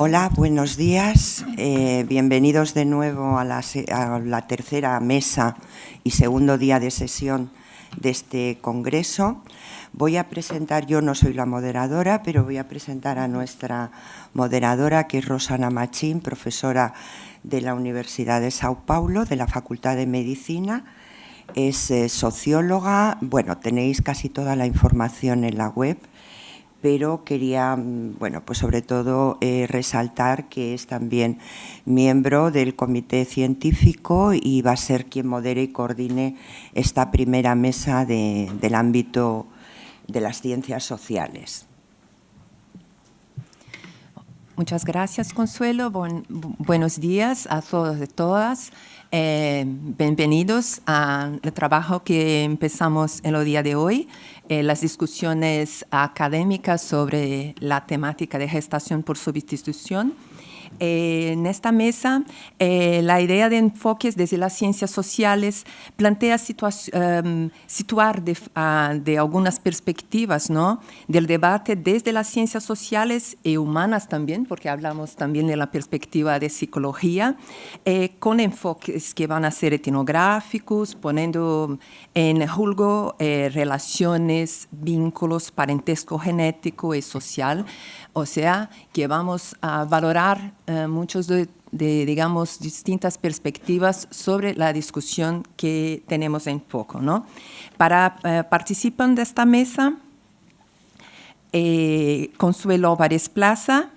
Hola, buenos días. Bienvenidos de nuevo a la tercera mesa y segundo día de sesión de este congreso. Voy a presentar, yo no soy la moderadora, pero voy a presentar a nuestra moderadora, que es Rosana Machín, profesora de la Universidad de Sao Paulo, de la Facultad de Medicina. Es socióloga. Bueno, tenéis casi toda la información en la web, pero quería, bueno, pues sobre todo resaltar que es también miembro del comité científico y va a ser quien modere y coordine esta primera mesa del ámbito de las ciencias sociales. Muchas gracias, Consuelo. Buenos días a todos y todas. Bienvenidos al trabajo que empezamos en el día de hoy, las discusiones académicas sobre la temática de gestación por sustitución. En esta mesa, la idea de enfoques desde las ciencias sociales plantea situar de algunas perspectivas, ¿no?, del debate desde las ciencias sociales y humanas también, porque hablamos también de la perspectiva de psicología, con enfoques que van a ser etnográficos, poniendo en juego relaciones, vínculos, parentesco genético y social. O sea, que vamos a valorar muchos de, digamos, distintas perspectivas sobre la discusión que tenemos en foco, ¿no? Participan de esta mesa Consuelo Álvarez Plaza,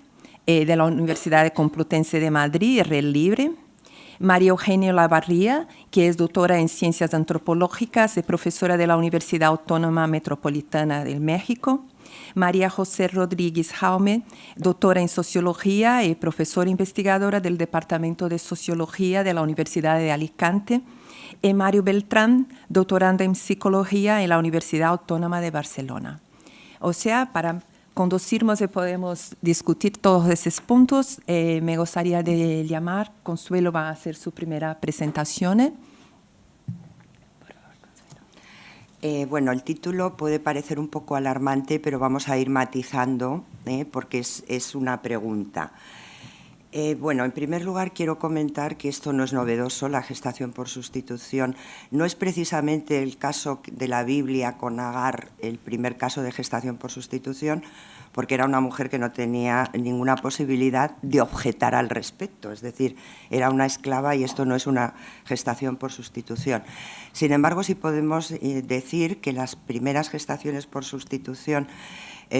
de la Universidad Complutense de Madrid y Red Libre; María Eugenia Lavarría, que es doctora en Ciencias Antropológicas y profesora de la Universidad Autónoma Metropolitana de México; María José Rodríguez Jaume, doctora en Sociología y profesora investigadora del Departamento de Sociología de la Universidad de Alicante; y Mario Beltrán, doctorando en Psicología en la Universidad Autónoma de Barcelona. O sea, para conducirnos y podemos discutir todos esos puntos, me gustaría de llamar, Consuelo va a hacer su primera presentación. Bueno, el título puede parecer un poco alarmante, pero vamos a ir matizando, porque es una pregunta. Bueno, en primer lugar quiero comentar que esto no es novedoso, la gestación por sustitución. No es precisamente el caso de la Biblia con Agar, el primer caso de gestación por sustitución, porque era una mujer que no tenía ninguna posibilidad de objetar al respecto, es decir, era una esclava y esto no es una gestación por sustitución. Sin embargo, sí podemos decir que las primeras gestaciones por sustitución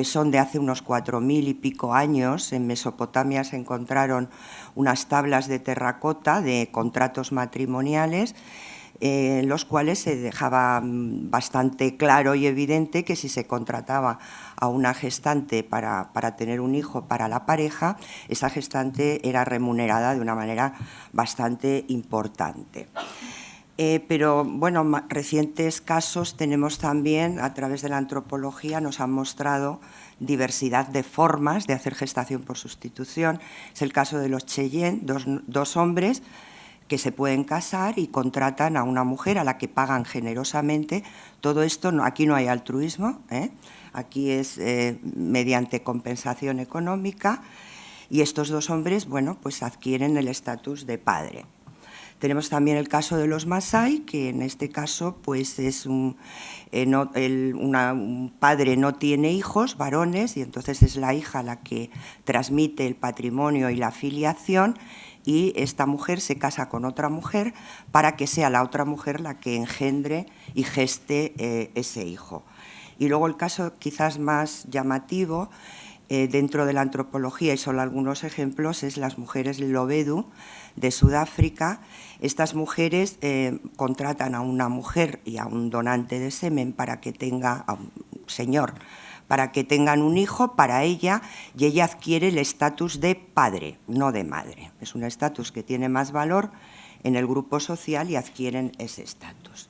son de hace unos 4.000 y pico años. En Mesopotamia se encontraron unas tablas de terracota de contratos matrimoniales, en los cuales se dejaba bastante claro y evidente que si se contrataba a una gestante para tener un hijo para la pareja, esa gestante era remunerada de una manera bastante importante. Pero, bueno, recientes casos tenemos también, a través de la antropología, nos han mostrado diversidad de formas de hacer gestación por sustitución. Es el caso de los Cheyenne, dos hombres que se pueden casar y contratan a una mujer a la que pagan generosamente. Todo esto, aquí no hay altruismo, aquí es mediante compensación económica, y estos dos hombres, bueno, pues adquieren el estatus de padre. Tenemos también el caso de los Masái, que en este caso pues es un padre no tiene hijos varones y entonces es la hija la que transmite el patrimonio y la filiación, y esta mujer se casa con otra mujer para que sea la otra mujer la que engendre y geste ese hijo. Y luego el caso quizás más llamativo dentro de la antropología, y solo algunos ejemplos, es las mujeres Lobedu de Sudáfrica. Estas mujeres contratan a una mujer y a un donante de semen para que tenga, a un señor, para que tengan un hijo para ella, y ella adquiere el estatus de padre, no de madre. Es un estatus que tiene más valor en el grupo social y adquieren ese estatus.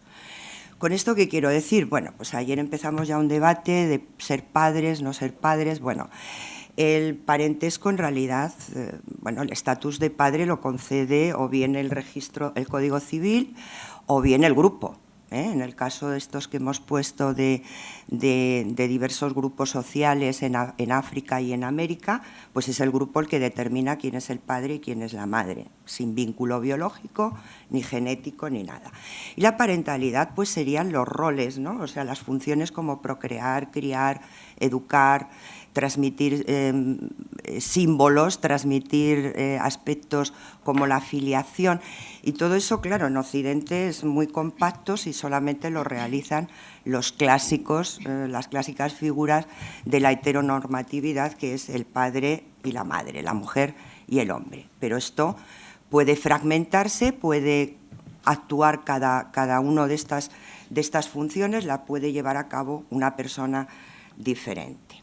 ¿Con esto qué quiero decir? Bueno, pues ayer empezamos ya un debate de ser padres, no ser padres. Bueno, el parentesco en realidad, bueno, el estatus de padre lo concede o bien el registro, el Código Civil, o bien el grupo. En el caso de estos que hemos puesto de diversos grupos sociales en África y en América, pues es el grupo el que determina quién es el padre y quién es la madre, sin vínculo biológico, ni genético, ni nada. Y la parentalidad pues serían los roles, ¿no? O sea, las funciones como procrear, criar, educar, transmitir símbolos, transmitir aspectos como la filiación. Y todo eso, claro, en Occidente es muy compacto y solamente lo realizan los clásicos, las clásicas figuras de la heteronormatividad, que es el padre y la madre, la mujer y el hombre. Pero esto puede fragmentarse, puede actuar cada una de estas funciones, la puede llevar a cabo una persona diferente.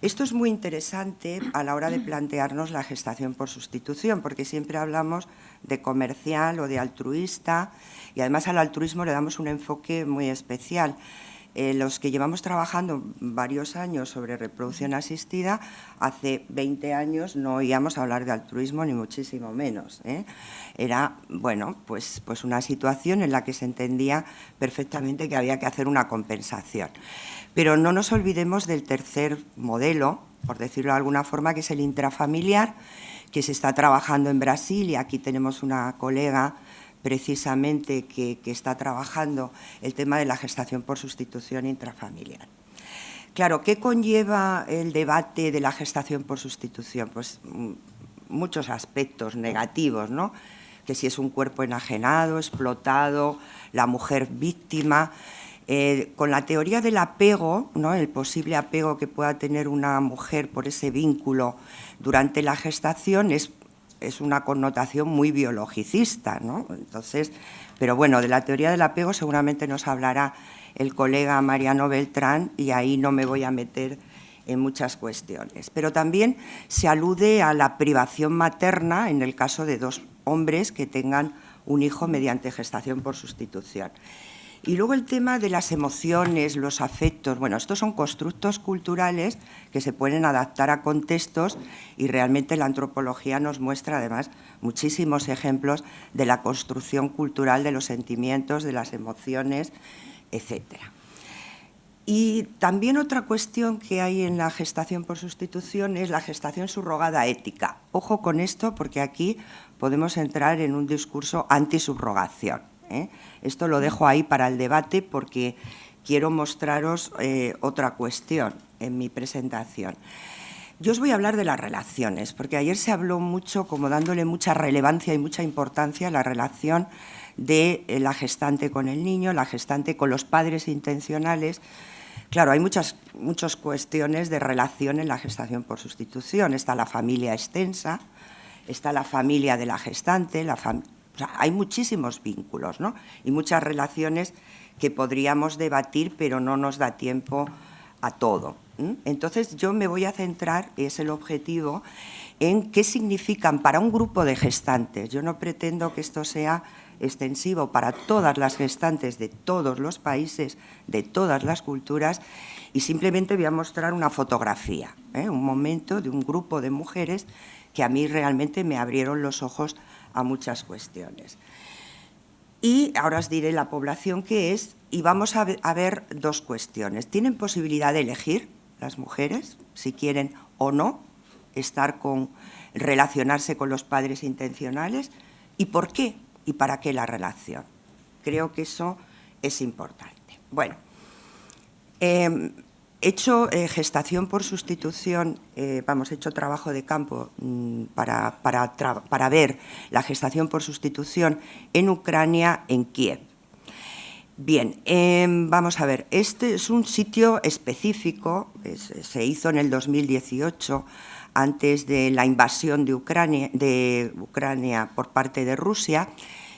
Esto es muy interesante a la hora de plantearnos la gestación por sustitución, porque siempre hablamos de comercial o de altruista, y además al altruismo le damos un enfoque muy especial. Los que llevamos trabajando varios años sobre reproducción asistida, hace 20 años no oíamos hablar de altruismo ni muchísimo menos. Era, bueno, pues una situación en la que se entendía perfectamente que había que hacer una compensación. Pero no nos olvidemos del tercer modelo, por decirlo de alguna forma, que es el intrafamiliar, que se está trabajando en Brasil, y aquí tenemos una colega precisamente que está trabajando el tema de la gestación por sustitución intrafamiliar. Claro, ¿qué conlleva el debate de la gestación por sustitución? Pues muchos aspectos negativos, ¿no? Que si es un cuerpo enajenado, explotado, la mujer víctima. Con la teoría del apego, ¿no? El posible apego que pueda tener una mujer por ese vínculo durante la gestación es una connotación muy biologicista, ¿no? Entonces, pero bueno, de la teoría del apego seguramente nos hablará el colega Mariano Beltrán, y ahí no me voy a meter en muchas cuestiones. Pero también se alude a la privación materna en el caso de dos hombres que tengan un hijo mediante gestación por sustitución. Y luego el tema de las emociones, los afectos. Bueno, estos son constructos culturales que se pueden adaptar a contextos, y realmente la antropología nos muestra además muchísimos ejemplos de la construcción cultural de los sentimientos, de las emociones, etcétera. Y también otra cuestión que hay en la gestación por sustitución es la gestación subrogada ética. Ojo con esto, porque aquí podemos entrar en un discurso antisubrogación. Esto lo dejo ahí para el debate porque quiero mostraros otra cuestión en mi presentación. Yo os voy a hablar de las relaciones, porque ayer se habló mucho, como dándole mucha relevancia y mucha importancia a la relación de la gestante con el niño, la gestante con los padres intencionales. Claro, hay muchas cuestiones de relación en la gestación por sustitución. Está la familia extensa, está la familia de la gestante, o sea, hay muchísimos vínculos, ¿no? Y muchas relaciones que podríamos debatir, pero no nos da tiempo a todo. Entonces, yo me voy a centrar, es el objetivo, en qué significan para un grupo de gestantes. Yo no pretendo que esto sea extensivo para todas las gestantes de todos los países, de todas las culturas, y simplemente voy a mostrar una fotografía, un momento de un grupo de mujeres que a mí realmente me abrieron los ojos a muchas cuestiones. Y ahora os diré la población que es, y vamos a ver dos cuestiones. ¿Tienen posibilidad de elegir las mujeres, si quieren o no, relacionarse con los padres intencionales? ¿Y por qué? ¿Y para qué la relación? Creo que eso es importante. Bueno, he hecho gestación por sustitución, he hecho trabajo de campo para ver la gestación por sustitución en Ucrania, en Kiev. Bien, vamos a ver, este es un sitio específico, se hizo en el 2018, antes de la invasión de Ucrania por parte de Rusia,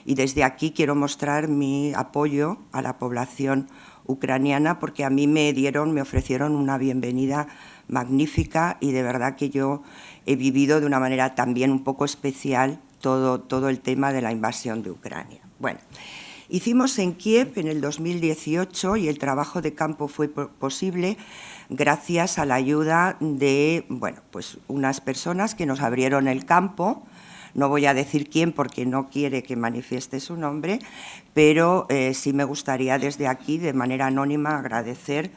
y desde aquí quiero mostrar mi apoyo a la población ucraniana, porque a mí me ofrecieron una bienvenida magnífica, y de verdad que yo he vivido de una manera también un poco especial todo el tema de la invasión de Ucrania. Bueno, hicimos en Kiev en el 2018, y el trabajo de campo fue posible gracias a la ayuda de unas personas que nos abrieron el campo, No voy a decir quién porque no quiere que manifieste su nombre, pero sí me gustaría desde aquí, de manera anónima, agradecer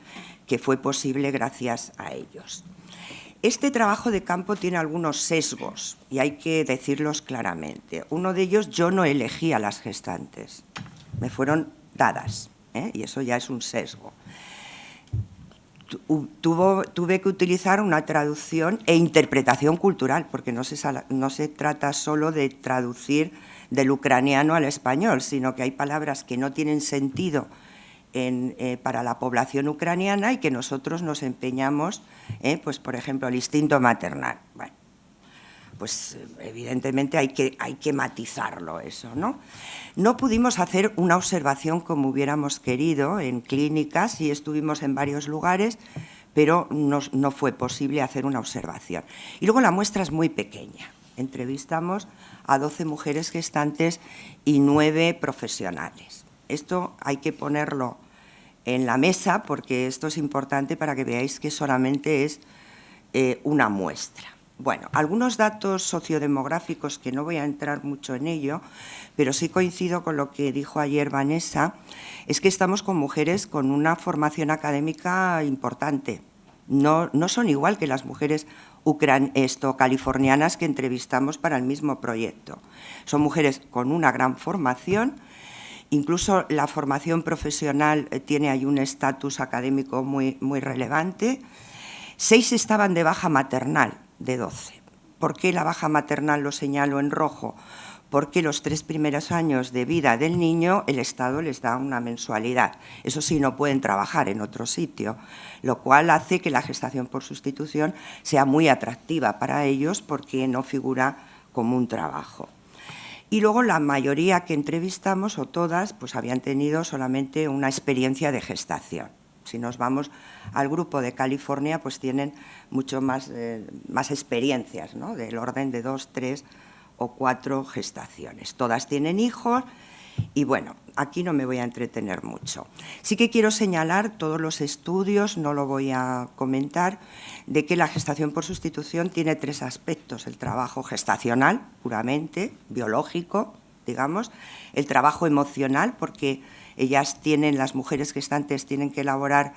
que fue posible gracias a ellos. Este trabajo de campo tiene algunos sesgos y hay que decirlos claramente. Uno de ellos, yo no elegí a las gestantes, me fueron dadas, y eso ya es un sesgo. Tuve que utilizar una traducción e interpretación cultural, porque no se trata solo de traducir del ucraniano al español, sino que hay palabras que no tienen sentido para la población ucraniana y que nosotros nos empeñamos, pues por ejemplo, el instinto maternal. Bueno, pues evidentemente hay que matizarlo eso, ¿no? No pudimos hacer una observación como hubiéramos querido en clínicas y estuvimos en varios lugares, pero no fue posible hacer una observación. Y luego la muestra es muy pequeña. Entrevistamos a 12 mujeres gestantes y 9 profesionales. Esto hay que ponerlo en la mesa porque esto es importante para que veáis que solamente es una muestra. Bueno, algunos datos sociodemográficos que no voy a entrar mucho en ello, pero sí coincido con lo que dijo ayer Vanessa, es que estamos con mujeres con una formación académica importante. No son igual que las mujeres californianas que entrevistamos para el mismo proyecto. Son mujeres con una gran formación. Incluso la formación profesional tiene ahí un estatus académico muy relevante. 6 estaban de baja maternal, de 12. ¿Por qué la baja maternal lo señalo en rojo? Porque los 3 primeros años de vida del niño el Estado les da una mensualidad. Eso sí, no pueden trabajar en otro sitio, lo cual hace que la gestación por sustitución sea muy atractiva para ellos porque no figura como un trabajo. Y luego la mayoría que entrevistamos, o todas, pues habían tenido solamente una experiencia de gestación. Si nos vamos al grupo de California, pues tienen mucho más experiencias, ¿no? Del orden de 2, 3 o 4 gestaciones. Todas tienen hijos y, bueno, aquí no me voy a entretener mucho. Sí que quiero señalar todos los estudios, no lo voy a comentar, de que la gestación por sustitución tiene 3 aspectos. El trabajo gestacional, puramente, biológico, digamos, el trabajo emocional, porque ellas las mujeres gestantes tienen que elaborar,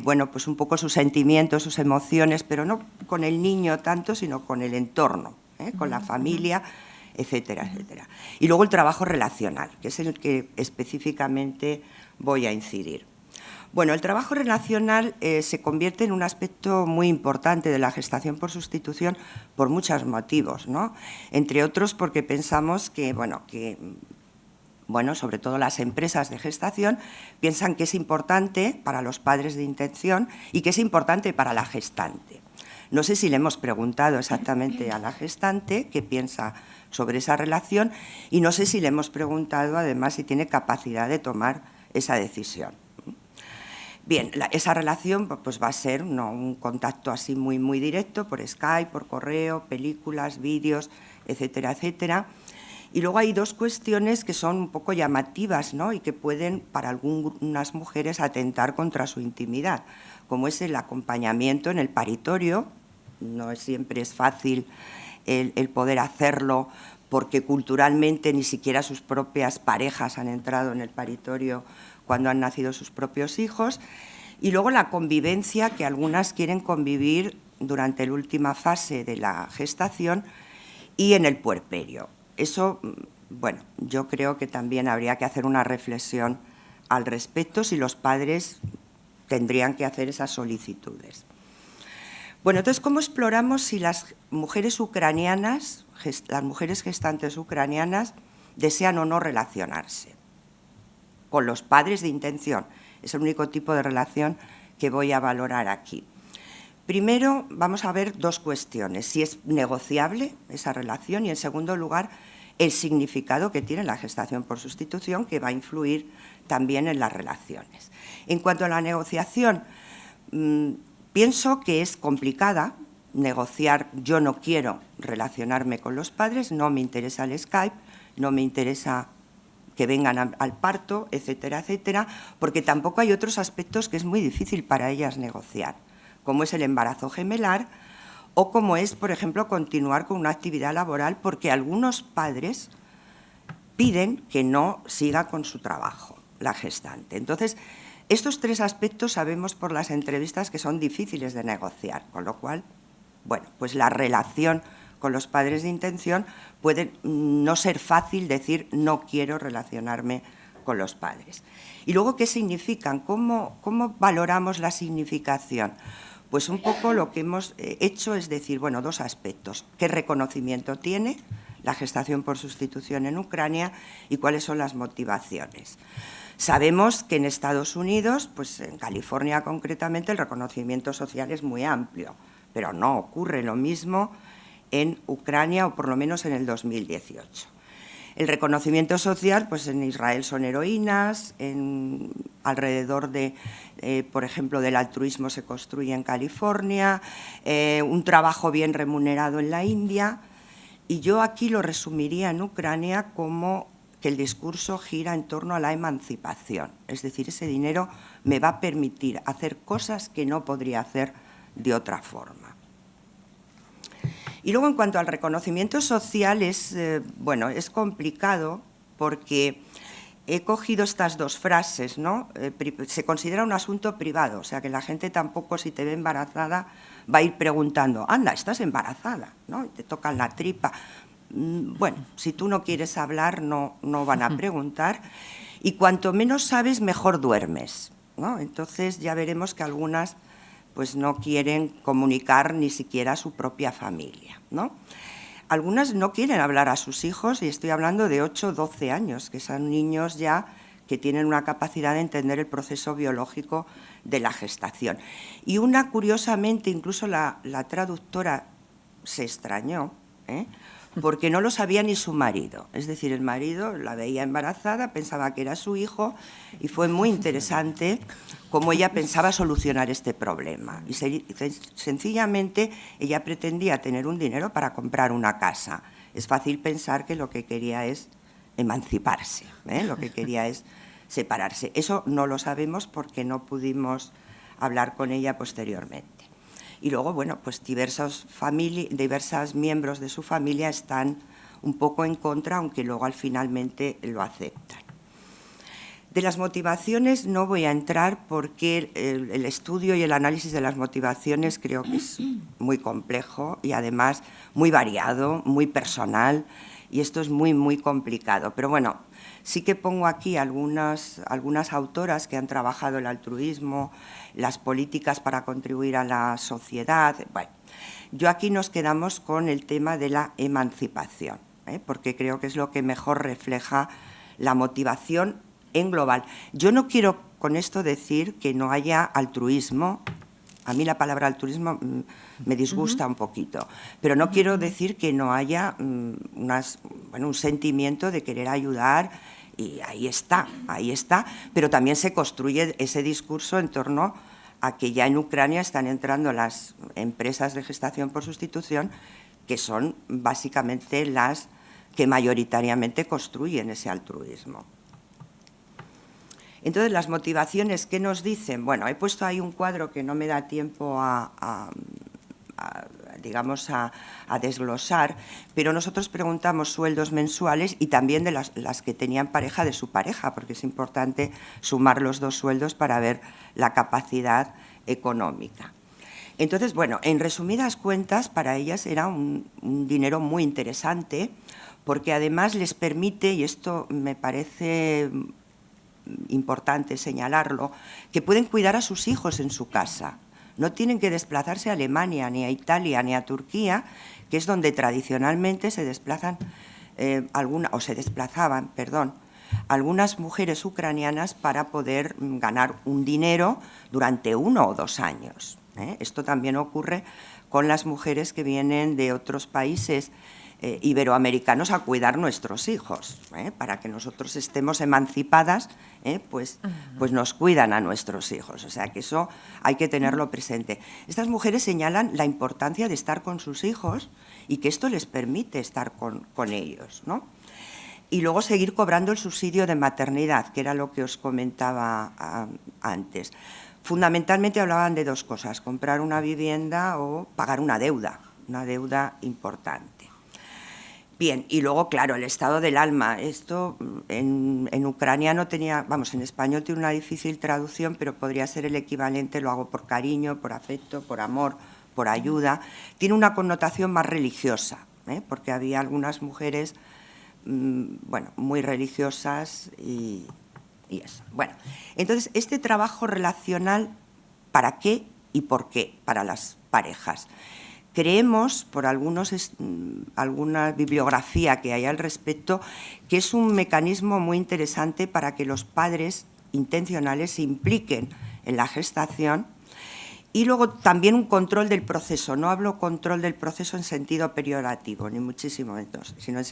bueno, pues un poco sus sentimientos, sus emociones, pero no con el niño tanto, sino con el entorno, con la familia, etcétera, etcétera. Y luego el trabajo relacional, que es el que específicamente voy a incidir. Bueno, el trabajo relacional se convierte en un aspecto muy importante de la gestación por sustitución por muchos motivos, ¿no? Entre otros porque pensamos que, bueno, sobre todo las empresas de gestación, piensan que es importante para los padres de intención y que es importante para la gestante. No sé si le hemos preguntado exactamente a la gestante qué piensa sobre esa relación y no sé si le hemos preguntado, además, si tiene capacidad de tomar esa decisión. Bien, esa relación pues va a ser un contacto así muy directo por Skype, por correo, películas, vídeos, etcétera, etcétera. Y luego hay 2 cuestiones que son un poco llamativas, ¿no? Y que pueden, para algunas mujeres, atentar contra su intimidad, como es el acompañamiento en el paritorio. No siempre es fácil el poder hacerlo porque culturalmente ni siquiera sus propias parejas han entrado en el paritorio cuando han nacido sus propios hijos. Y luego la convivencia, que algunas quieren convivir durante la última fase de la gestación y en el puerperio. Eso, bueno, yo creo que también habría que hacer una reflexión al respecto si los padres tendrían que hacer esas solicitudes. Bueno, entonces, ¿cómo exploramos si las mujeres ucranianas, las mujeres gestantes ucranianas, desean o no relacionarse con los padres de intención? Es el único tipo de relación que voy a valorar aquí. Primero, vamos a ver 2 cuestiones. Si es negociable esa relación y, en segundo lugar, el significado que tiene la gestación por sustitución, que va a influir también en las relaciones. En cuanto a la negociación, pienso que es complicada negociar. Yo no quiero relacionarme con los padres, no me interesa el Skype, no me interesa que vengan al parto, etcétera, etcétera, porque tampoco hay otros aspectos que es muy difícil para ellas negociar, como es el embarazo gemelar o como es, por ejemplo, continuar con una actividad laboral, porque algunos padres piden que no siga con su trabajo, la gestante. Entonces, estos 3 aspectos sabemos por las entrevistas que son difíciles de negociar, con lo cual, bueno, pues la relación con los padres de intención puede no ser fácil decir no quiero relacionarme con los padres. Y luego, ¿qué significan? ¿Cómo valoramos la significación? Pues un poco lo que hemos hecho es decir, bueno, 2 aspectos. ¿Qué reconocimiento tiene la gestación por sustitución en Ucrania y cuáles son las motivaciones? Sabemos que en Estados Unidos, pues en California concretamente, el reconocimiento social es muy amplio, pero no ocurre lo mismo en Ucrania, o por lo menos en el 2018. El reconocimiento social, pues en Israel son heroínas, alrededor de, por ejemplo, del altruismo se construye en California, un trabajo bien remunerado en la India, y yo aquí lo resumiría en Ucrania como que el discurso gira en torno a la emancipación, es decir, ese dinero me va a permitir hacer cosas que no podría hacer de otra forma. Y luego, en cuanto al reconocimiento social, bueno, es complicado porque he cogido estas 2 frases, ¿no? Se considera un asunto privado, o sea, que la gente tampoco, si te ve embarazada, va a ir preguntando, anda, estás embarazada, ¿no? Te tocan la tripa. Bueno, si tú no quieres hablar, no van a preguntar. Y cuanto menos sabes, mejor duermes, ¿no? Entonces ya veremos que algunas pues no quieren comunicar ni siquiera a su propia familia, ¿no? Algunas no quieren hablar a sus hijos, y estoy hablando de 8 o 12 años, que son niños ya que tienen una capacidad de entender el proceso biológico de la gestación. Y una, curiosamente, incluso la traductora se extrañó, porque no lo sabía ni su marido. Es decir, el marido la veía embarazada, pensaba que era su hijo, y fue muy interesante cómo ella pensaba solucionar este problema. Y sencillamente ella pretendía tener un dinero para comprar una casa. Es fácil pensar que lo que quería es emanciparse, lo que quería es separarse. Eso no lo sabemos porque no pudimos hablar con ella posteriormente. Y luego, bueno, pues diversos miembros de su familia están un poco en contra, aunque luego finalmente lo aceptan. De las motivaciones no voy a entrar porque el estudio y el análisis de las motivaciones creo que es muy complejo y además muy variado, muy personal, y esto es muy, muy complicado. Pero bueno, sí que pongo aquí algunas autoras que han trabajado el altruismo, las políticas para contribuir a la sociedad. Bueno, yo aquí nos quedamos con el tema de la emancipación, porque creo que es lo que mejor refleja la motivación en global. Yo no quiero con esto decir que no haya altruismo. A mí la palabra altruismo me disgusta un poquito, pero no quiero decir que no haya un sentimiento de querer ayudar, y ahí está, pero también se construye ese discurso en torno a que ya en Ucrania están entrando las empresas de gestación por sustitución, que son básicamente las que mayoritariamente construyen ese altruismo. Entonces, las motivaciones, ¿qué nos dicen? Bueno, he puesto ahí un cuadro que no me da tiempo a desglosar, pero nosotros preguntamos sueldos mensuales y también de las que tenían pareja de su pareja, porque es importante sumar los 2 sueldos para ver la capacidad económica. Entonces, bueno, en resumidas cuentas, para ellas era un dinero muy interesante, porque además les permite, y esto me parece importante señalarlo, que pueden cuidar a sus hijos en su casa. No tienen que desplazarse a Alemania, ni a Italia, ni a Turquía, que es donde tradicionalmente se desplazaban algunas mujeres ucranianas para poder ganar un dinero durante 1 o 2 años. Esto también ocurre con las mujeres que vienen de otros países iberoamericanos a cuidar nuestros hijos, para que nosotros estemos emancipadas, pues nos cuidan a nuestros hijos. O sea que eso hay que tenerlo presente. Estas mujeres señalan la importancia de estar con sus hijos y que esto les permite estar con ellos, ¿no? Y luego seguir cobrando el subsidio de maternidad, que era lo que os comentaba antes. Fundamentalmente hablaban de 2 cosas, comprar una vivienda o pagar una deuda, una deuda importante. Bien, y luego, claro, el estado del alma. Esto en Ucrania no tenía, vamos, en español tiene una difícil traducción, pero podría ser el equivalente, lo hago por cariño, por afecto, por amor, por ayuda. Tiene una connotación más religiosa, porque había algunas mujeres, bueno, muy religiosas y eso. Bueno, entonces, este trabajo relacional, ¿para qué y por qué para las parejas? Creemos, por alguna bibliografía que hay al respecto, que es un mecanismo muy interesante para que los padres intencionales se impliquen en la gestación y luego también un control del proceso. No hablo control del proceso en sentido peyorativo, ni muchísimo menos, sino en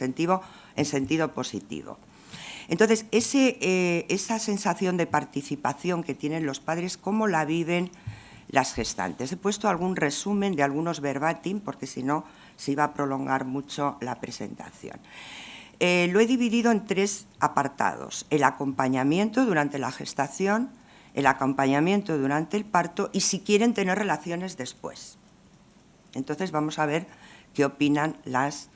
sentido positivo. Entonces, esa sensación de participación que tienen los padres, ¿cómo la viven las gestantes? He puesto algún resumen de algunos verbatim, porque si no se iba a prolongar mucho la presentación. Lo he dividido en 3 apartados: el acompañamiento durante la gestación, el acompañamiento durante el parto y si quieren tener relaciones después. Entonces vamos a ver qué opinan las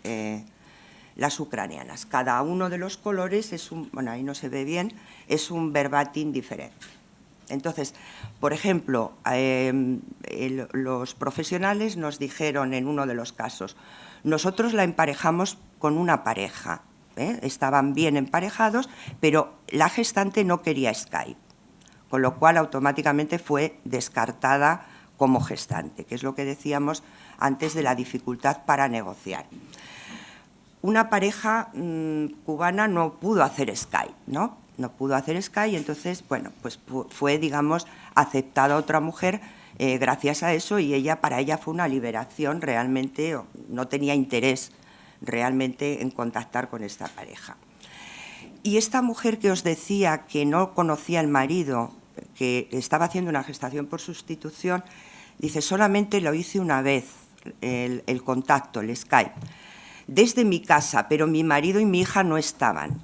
ucranianas. Cada uno de los colores es bueno, ahí no se ve bien, es un verbatim diferente. Entonces, por ejemplo, los profesionales nos dijeron en uno de los casos, nosotros la emparejamos con una pareja, estaban bien emparejados, pero la gestante no quería Skype, con lo cual automáticamente fue descartada como gestante, que es lo que decíamos antes de la dificultad para negociar. Una pareja cubana no pudo hacer Skype, ¿no? No pudo hacer Skype, entonces, bueno, pues fue, digamos, aceptada otra mujer gracias a eso, y para ella fue una liberación realmente, no tenía interés realmente en contactar con esta pareja. Y esta mujer que os decía que no conocía al marido, que estaba haciendo una gestación por sustitución, dice, solamente lo hice una vez, el contacto, el Skype, desde mi casa, pero mi marido y mi hija no estaban,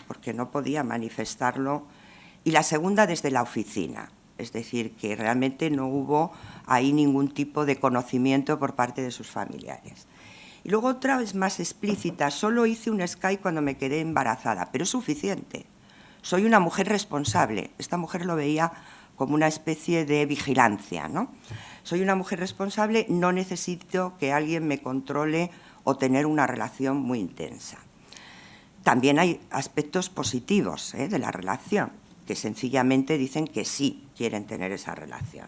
porque no podía manifestarlo, y la segunda desde la oficina, es decir, que realmente no hubo ahí ningún tipo de conocimiento por parte de sus familiares. Y luego otra vez más explícita, solo hice un Skype cuando me quedé embarazada, pero es suficiente. Soy una mujer responsable. Esta mujer lo veía como una especie de vigilancia, ¿no? Soy una mujer responsable, no necesito que alguien me controle o tener una relación muy intensa. También hay aspectos positivos de la relación, que sencillamente dicen que sí quieren tener esa relación.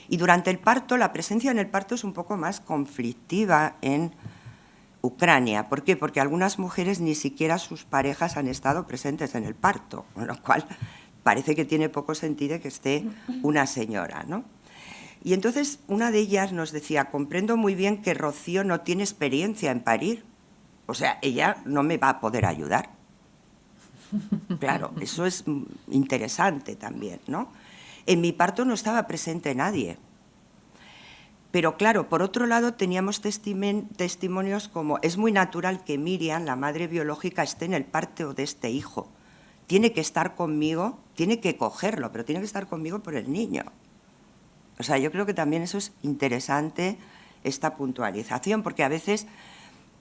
Y durante el parto, la presencia en el parto es un poco más conflictiva en Ucrania. ¿Por qué? Porque algunas mujeres ni siquiera sus parejas han estado presentes en el parto, con lo cual parece que tiene poco sentido que esté una señora, ¿no? Y entonces una de ellas nos decía, comprendo muy bien que Rocío no tiene experiencia en parir, o sea, ella no me va a poder ayudar. Claro, eso es interesante también, ¿no? En mi parto no estaba presente nadie. Pero claro, por otro lado teníamos testimonios como, es muy natural que Miriam, la madre biológica, esté en el parto de este hijo. Tiene que estar conmigo, tiene que cogerlo, pero tiene que estar conmigo por el niño. O sea, yo creo que también eso es interesante, esta puntualización, porque a veces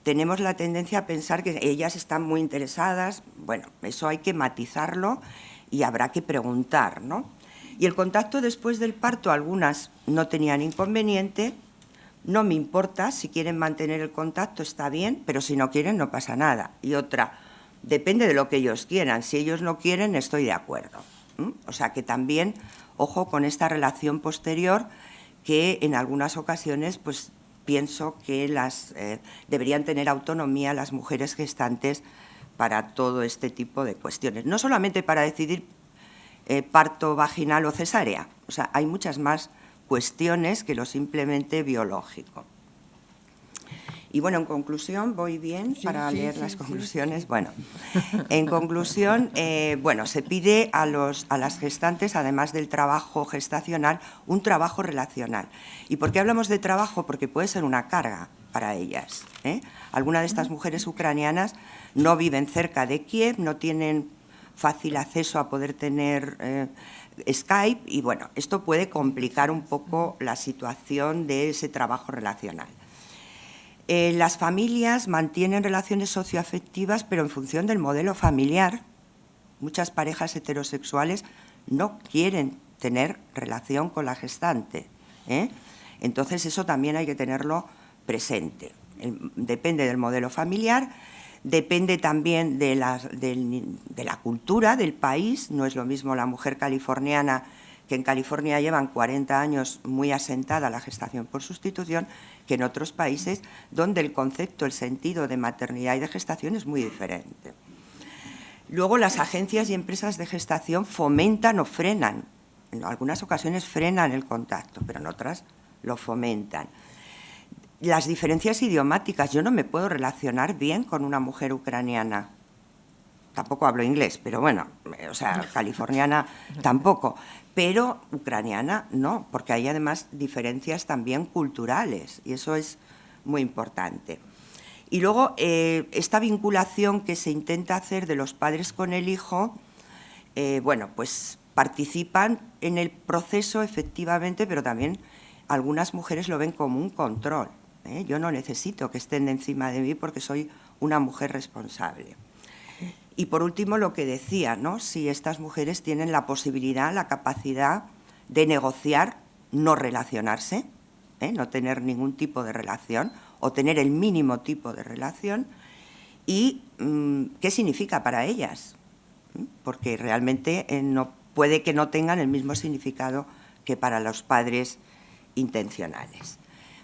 tenemos la tendencia a pensar que ellas están muy interesadas. Bueno, eso hay que matizarlo y habrá que preguntar, ¿no? Y el contacto después del parto, algunas no tenían inconveniente, no me importa, si quieren mantener el contacto está bien, pero si no quieren no pasa nada. Y otra, depende de lo que ellos quieran, si ellos no quieren estoy de acuerdo. O sea que también, ojo con esta relación posterior, que en algunas ocasiones pues pienso que deberían tener autonomía las mujeres gestantes para todo este tipo de cuestiones. No solamente para decidir parto vaginal o cesárea. O sea, hay muchas más cuestiones que lo simplemente biológico. Y bueno, en conclusión, ¿voy bien para leer las conclusiones? Sí. Bueno, en conclusión, bueno, se pide a las gestantes, además del trabajo gestacional, un trabajo relacional. ¿Y por qué hablamos de trabajo? Porque puede ser una carga para ellas. Algunas de estas mujeres ucranianas no viven cerca de Kiev, no tienen fácil acceso a poder tener Skype y, bueno, esto puede complicar un poco la situación de ese trabajo relacional. Las familias mantienen relaciones socioafectivas, pero en función del modelo familiar. Muchas parejas heterosexuales no quieren tener relación con la gestante, ¿eh? Entonces, eso también hay que tenerlo presente. Depende del modelo familiar, depende también de la cultura del país. No es lo mismo la mujer californiana, que en California llevan 40 años muy asentada la gestación por sustitución, que en otros países donde el concepto, el sentido de maternidad y de gestación es muy diferente. Luego, las agencias y empresas de gestación fomentan o frenan. En algunas ocasiones frenan el contacto, pero en otras lo fomentan. Las diferencias idiomáticas. Yo no me puedo relacionar bien con una mujer ucraniana. Tampoco hablo inglés, pero bueno, o sea, californiana tampoco. Pero ucraniana no, porque hay además diferencias también culturales y eso es muy importante. Y luego, esta vinculación que se intenta hacer de los padres con el hijo, bueno, pues participan en el proceso efectivamente, pero también algunas mujeres lo ven como un control. Yo no necesito que estén encima de mí porque soy una mujer responsable. Y por último, lo que decía, ¿no? Si estas mujeres tienen la posibilidad, la capacidad de negociar, no relacionarse, no tener ningún tipo de relación o tener el mínimo tipo de relación, y qué significa para ellas, porque realmente puede que no tengan el mismo significado que para los padres intencionales.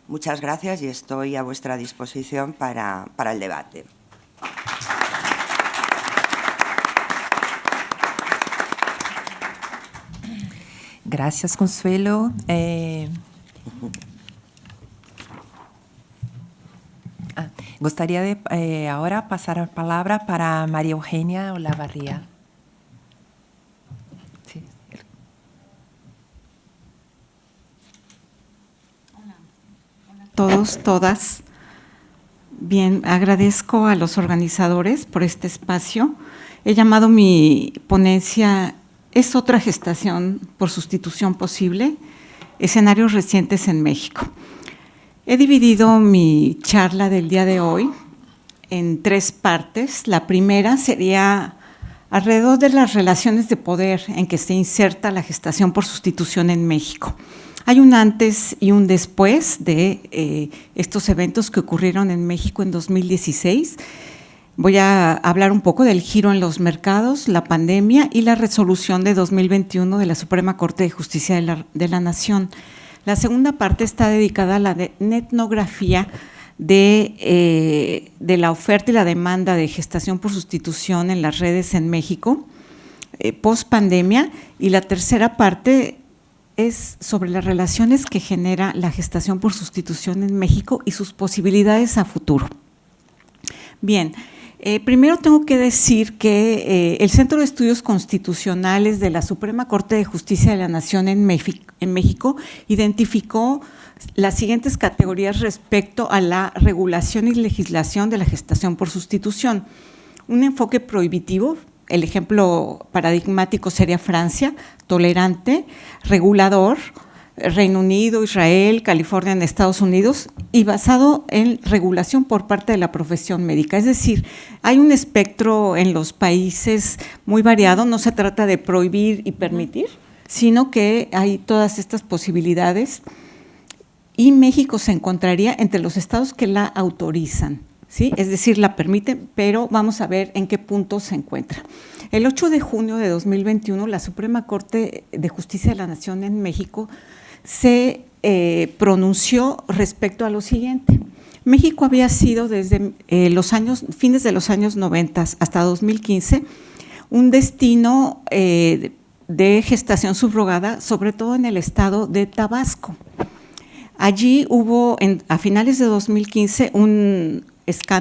Muchas gracias y estoy a vuestra disposición para el debate. Gracias, Consuelo. Gustaría ahora pasar la palabra para María Eugenia Olavarría. Sí. Hola a todos, todas. Bien, agradezco a los organizadores por este espacio. He llamado mi ponencia ¿Es otra gestación por sustitución posible? Escenarios recientes en México. He dividido mi charla del día de hoy en 3 partes. La primera sería alrededor de las relaciones de poder en que se inserta la gestación por sustitución en México. Hay un antes y un después de estos eventos que ocurrieron en México en 2016. Voy a hablar un poco del giro en los mercados, la pandemia y la resolución de 2021 de la Suprema Corte de Justicia de la Nación. La segunda parte está dedicada a la etnografía de la oferta y la demanda de gestación por sustitución en las redes en México, post pandemia, y la tercera parte es sobre las relaciones que genera la gestación por sustitución en México y sus posibilidades a futuro. Bien. Primero tengo que decir que el Centro de Estudios Constitucionales de la Suprema Corte de Justicia de la Nación en México identificó las siguientes categorías respecto a la regulación y legislación de la gestación por sustitución. Un enfoque prohibitivo, el ejemplo paradigmático sería Francia, tolerante, regulador, Reino Unido, Israel, California en Estados Unidos, y basado en regulación por parte de la profesión médica. Es decir, hay un espectro en los países muy variado, no se trata de prohibir y permitir, sino que hay todas estas posibilidades y México se encontraría entre los estados que la autorizan, ¿sí? Es decir, la permiten, pero vamos a ver en qué punto se encuentra. El 8 de junio de 2021, la Suprema Corte de Justicia de la Nación en México se pronunció respecto a lo siguiente. México había sido desde fines de los años 90 hasta 2015 un destino de gestación subrogada, sobre todo en el estado de Tabasco. Allí hubo, a finales de 2015,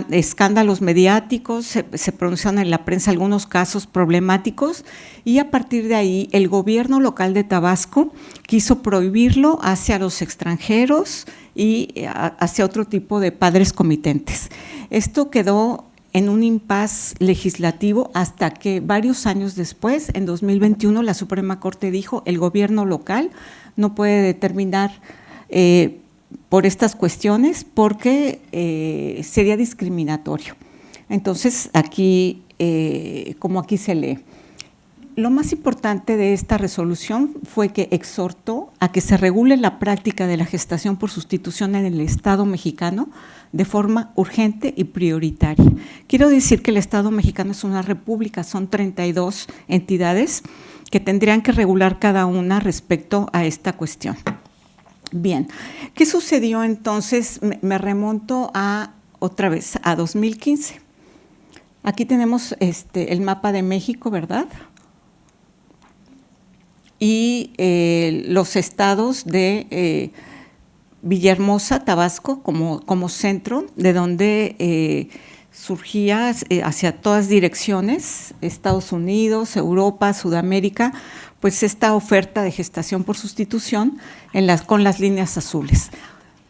escándalos mediáticos, se pronunciaron en la prensa algunos casos problemáticos y a partir de ahí el gobierno local de Tabasco quiso prohibirlo hacia los extranjeros y hacia otro tipo de padres comitentes. Esto quedó en un impasse legislativo hasta que varios años después, en 2021, la Suprema Corte dijo el gobierno local no puede determinar por estas cuestiones porque sería discriminatorio. Entonces, aquí, como aquí se lee, lo más importante de esta resolución fue que exhortó a que se regule la práctica de la gestación por sustitución en el Estado mexicano de forma urgente y prioritaria. Quiero decir que el Estado mexicano es una república, son 32 entidades que tendrían que regular cada una respecto a esta cuestión. Bien, ¿qué sucedió entonces? Me remonto otra vez a 2015. Aquí tenemos el mapa de México, ¿verdad? Y los estados de Villahermosa, Tabasco, como centro, de donde surgía hacia todas direcciones, Estados Unidos, Europa, Sudamérica, pues esta oferta de gestación por sustitución con las líneas azules.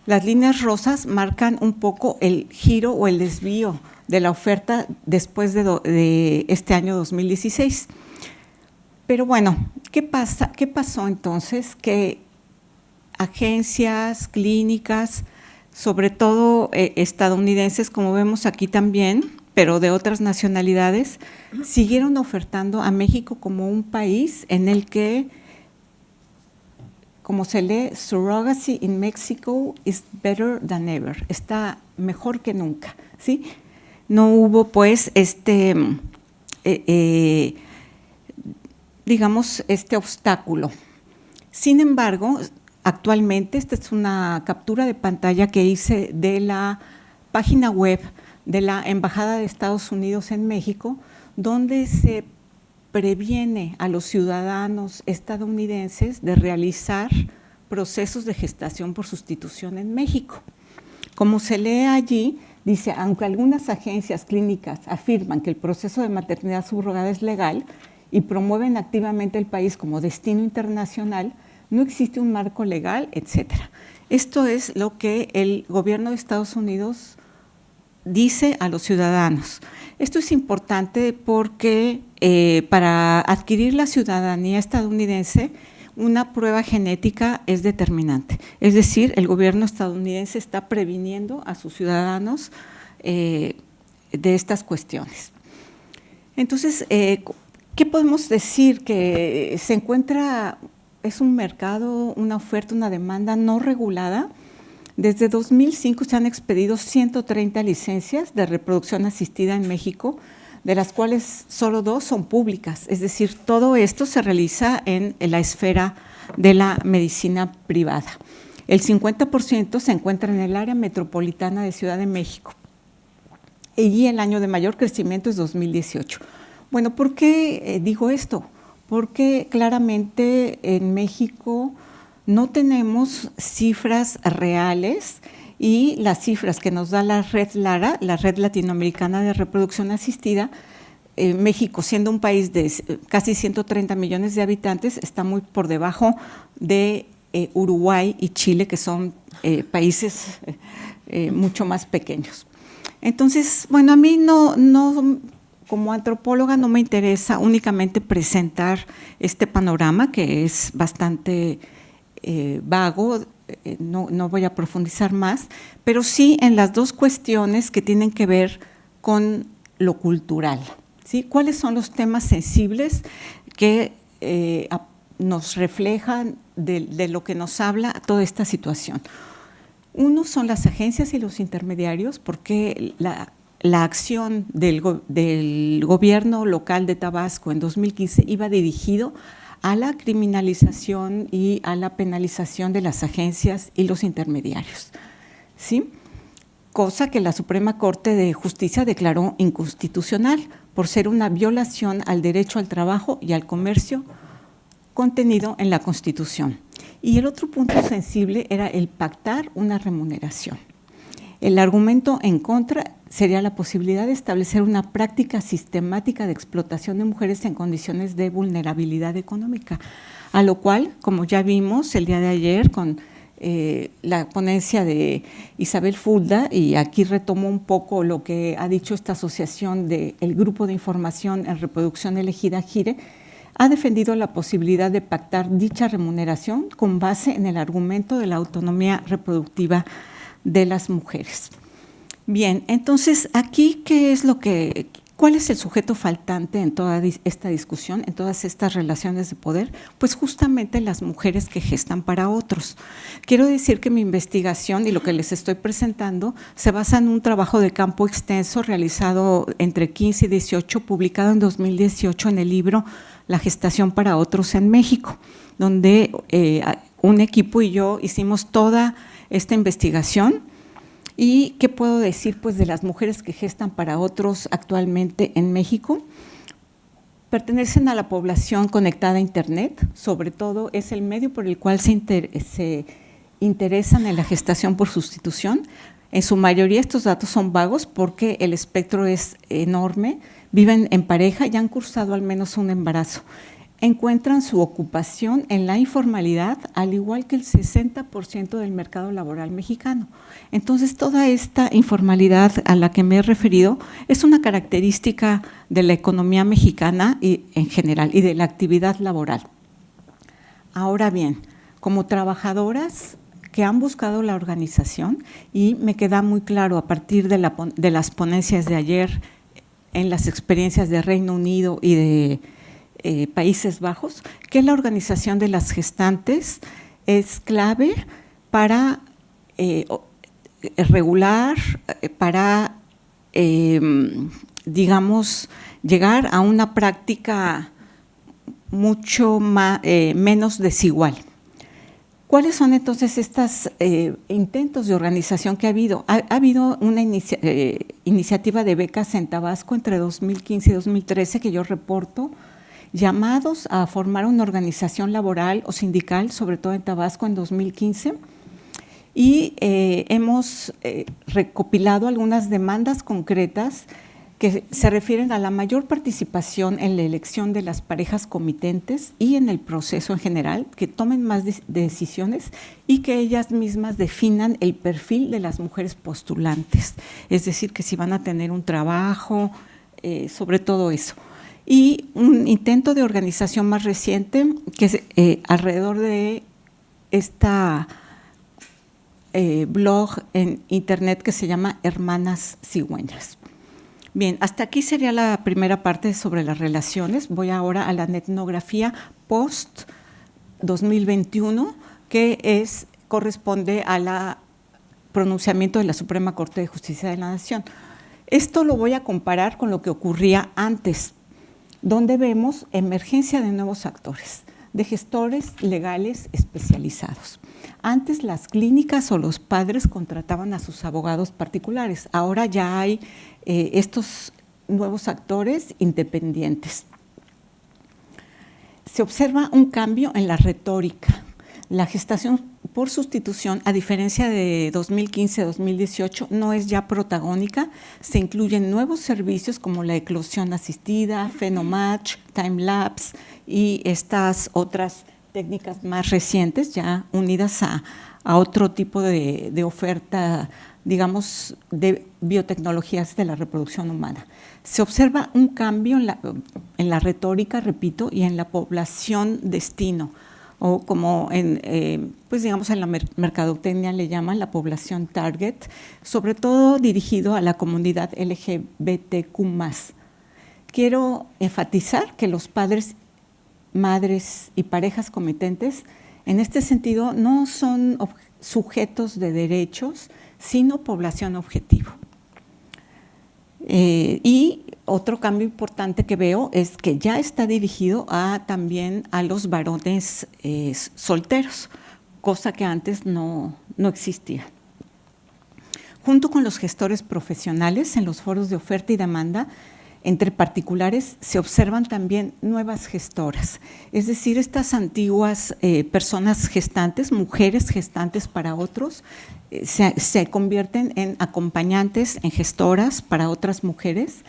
Las líneas rosas marcan un poco el giro o el desvío de la oferta después de este año 2016. Pero bueno, ¿qué pasó entonces? Que agencias, clínicas, sobre todo estadounidenses, como vemos aquí también, pero de otras nacionalidades, siguieron ofertando a México como un país en el que, como se lee, surrogacy in Mexico is better than ever, está mejor que nunca, ¿sí? No hubo pues digamos, este obstáculo. Sin embargo, actualmente, esta es una captura de pantalla que hice de la página web de la Embajada de Estados Unidos en México, donde se previene a los ciudadanos estadounidenses de realizar procesos de gestación por sustitución en México. Como se lee allí, dice, aunque algunas agencias clínicas afirman que el proceso de maternidad subrogada es legal y promueven activamente el país como destino internacional, no existe un marco legal, etcétera. Esto es lo que el gobierno de Estados Unidos dice a los ciudadanos. Esto es importante porque para adquirir la ciudadanía estadounidense, una prueba genética es determinante. Es decir, el gobierno estadounidense está previniendo a sus ciudadanos de estas cuestiones. Entonces, ¿qué podemos decir? Que se encuentra, es un mercado, una oferta, una demanda no regulada. Desde 2005 se han expedido 130 licencias de reproducción asistida en México, de las cuales solo 2 son públicas. Es decir, todo esto se realiza en la esfera de la medicina privada. El 50% se encuentra en el área metropolitana de Ciudad de México y el año de mayor crecimiento es 2018. Bueno, ¿por qué digo esto? Porque claramente en México no tenemos cifras reales y las cifras que nos da la red LARA, la Red Latinoamericana de Reproducción Asistida, México, siendo un país de casi 130 millones de habitantes, está muy por debajo de Uruguay y Chile, que son países mucho más pequeños. Entonces, bueno, a mí no, como antropóloga no me interesa únicamente presentar este panorama, que es bastante vago, no voy a profundizar más, pero sí en las dos cuestiones que tienen que ver con lo cultural, ¿sí? ¿Cuáles son los temas sensibles que nos reflejan de lo que nos habla toda esta situación? Uno son las agencias y los intermediarios, porque la acción del gobierno local de Tabasco en 2015 iba dirigido a la criminalización y a la penalización de las agencias y los intermediarios, ¿sí? Cosa que la Suprema Corte de Justicia declaró inconstitucional por ser una violación al derecho al trabajo y al comercio contenido en la Constitución. Y el otro punto sensible era el pactar una remuneración. El argumento en contra sería la posibilidad de establecer una práctica sistemática de explotación de mujeres en condiciones de vulnerabilidad económica, a lo cual, como ya vimos el día de ayer con la ponencia de Isabel Fulda, y aquí retomo un poco lo que ha dicho esta asociación del Grupo de Información en Reproducción Elegida, GIRE, ha defendido la posibilidad de pactar dicha remuneración con base en el argumento de la autonomía reproductiva de las mujeres. Bien, entonces aquí, ¿cuál es el sujeto faltante en toda esta discusión, en todas estas relaciones de poder? Pues justamente las mujeres que gestan para otros. Quiero decir que mi investigación y lo que les estoy presentando se basa en un trabajo de campo extenso realizado entre 15 y 18, publicado en 2018 en el libro La gestación para otros en México, donde un equipo y yo hicimos toda esta investigación. ¿Y qué puedo decir pues de las mujeres que gestan para otros actualmente en México? Pertenecen a la población conectada a Internet, sobre todo es el medio por el cual se interesan en la gestación por sustitución. En su mayoría estos datos son vagos porque el espectro es enorme, viven en pareja y han cursado al menos un embarazo. Encuentran su ocupación en la informalidad, al igual que el 60% del mercado laboral mexicano. Entonces, toda esta informalidad a la que me he referido es una característica de la economía mexicana y, en general, y de la actividad laboral. Ahora bien, como trabajadoras que han buscado la organización, y me queda muy claro a partir de las ponencias de ayer en las experiencias de Reino Unido y de Países Bajos, que la organización de las gestantes es clave para regular, para, digamos, llegar a una práctica mucho menos desigual. ¿Cuáles son entonces estos intentos de organización que ha habido? Ha habido una iniciativa de becas en Tabasco entre 2015 y 2013 que yo reporto, llamados a formar una organización laboral o sindical, sobre todo en Tabasco en 2015, y hemos recopilado algunas demandas concretas que se refieren a la mayor participación en la elección de las parejas comitentes y en el proceso en general, que tomen más decisiones y que ellas mismas definan el perfil de las mujeres postulantes, es decir, que si van a tener un trabajo, sobre todo eso. Y un intento de organización más reciente, que es alrededor de esta blog en internet que se llama Hermanas Cigüeñas. Bien, hasta aquí sería la primera parte sobre las relaciones. Voy ahora a la etnografía post-2021, que corresponde al pronunciamiento de la Suprema Corte de Justicia de la Nación. Esto lo voy a comparar con lo que ocurría antes, donde vemos emergencia de nuevos actores, de gestores legales especializados. Antes las clínicas o los padres contrataban a sus abogados particulares, ahora ya hay estos nuevos actores independientes. Se observa un cambio en la retórica. La gestación por sustitución, a diferencia de 2015-2018, no es ya protagónica. Se incluyen nuevos servicios como la eclosión asistida, Phenomatch, Time-Lapse y estas otras técnicas más recientes, ya unidas a otro tipo de oferta, digamos, de biotecnologías de la reproducción humana. Se observa un cambio en la retórica, repito, y en la población destino, o como pues digamos en la mercadotecnia le llaman la población target, sobre todo dirigido a la comunidad LGBTQ+. Quiero enfatizar que los padres, madres y parejas comitentes, en este sentido, no son sujetos de derechos, sino población objetivo. Y otro cambio importante que veo es que ya está dirigido también a los varones solteros, cosa que antes no existía. Junto con los gestores profesionales en los foros de oferta y demanda, entre particulares se observan también nuevas gestoras, es decir, estas antiguas personas gestantes, mujeres gestantes para otros, se convierten en acompañantes, en gestoras para otras mujeres,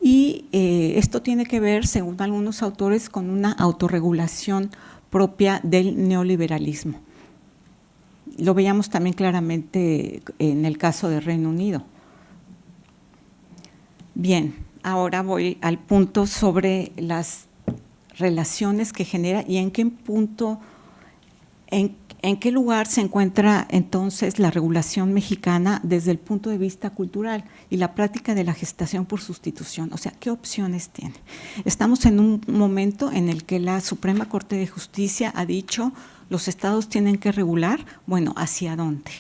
y esto tiene que ver, según algunos autores, con una autorregulación propia del neoliberalismo. Lo veíamos también claramente en el caso de Reino Unido. Bien, ahora voy al punto sobre las relaciones que genera y en qué punto, en qué lugar se encuentra entonces la regulación mexicana desde el punto de vista cultural y la práctica de la gestación por sustitución. O sea, ¿qué opciones tiene? Estamos en un momento en el que la Suprema Corte de Justicia ha dicho los estados tienen que regular, bueno, ¿hacia dónde?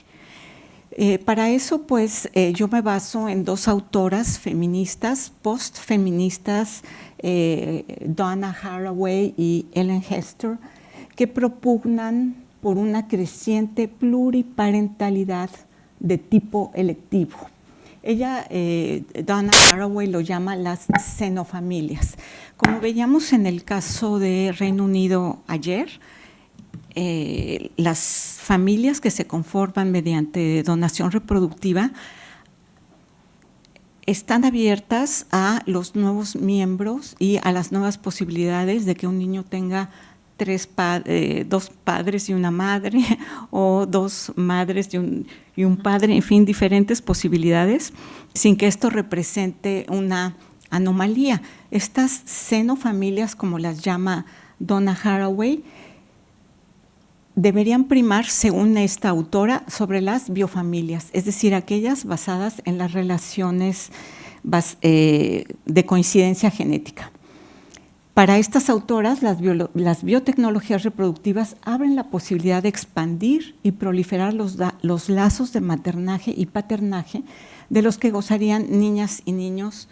Para eso, pues, yo me baso en dos autoras feministas, postfeministas, Donna Haraway y Ellen Hester, que propugnan por una creciente pluriparentalidad de tipo electivo. Ella, Donna Haraway, lo llama las xenofamilias. Como veíamos en el caso de Reino Unido ayer, las familias que se conforman mediante donación reproductiva están abiertas a los nuevos miembros y a las nuevas posibilidades de que un niño tenga dos padres y una madre, o dos madres y un padre, en fin, diferentes posibilidades, sin que esto represente una anomalía. Estas xenofamilias, como las llama Donna Haraway, deberían primar, según esta autora, sobre las biofamilias, es decir, aquellas basadas en las relaciones de coincidencia genética. Para estas autoras, las biotecnologías reproductivas abren la posibilidad de expandir y proliferar los lazos de maternaje y paternaje de los que gozarían niñas y niñas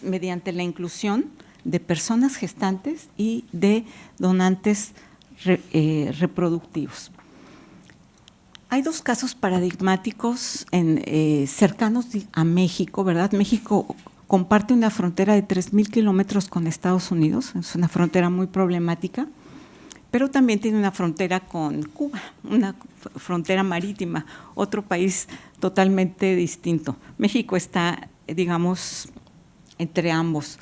mediante la inclusión de personas gestantes y de donantes reproductivos. Hay dos casos paradigmáticos cercanos a México, ¿verdad? México comparte una frontera de 3,000 kilómetros con Estados Unidos, es una frontera muy problemática, pero también tiene una frontera con Cuba, una frontera marítima, otro país totalmente distinto. México está, digamos, entre ambos.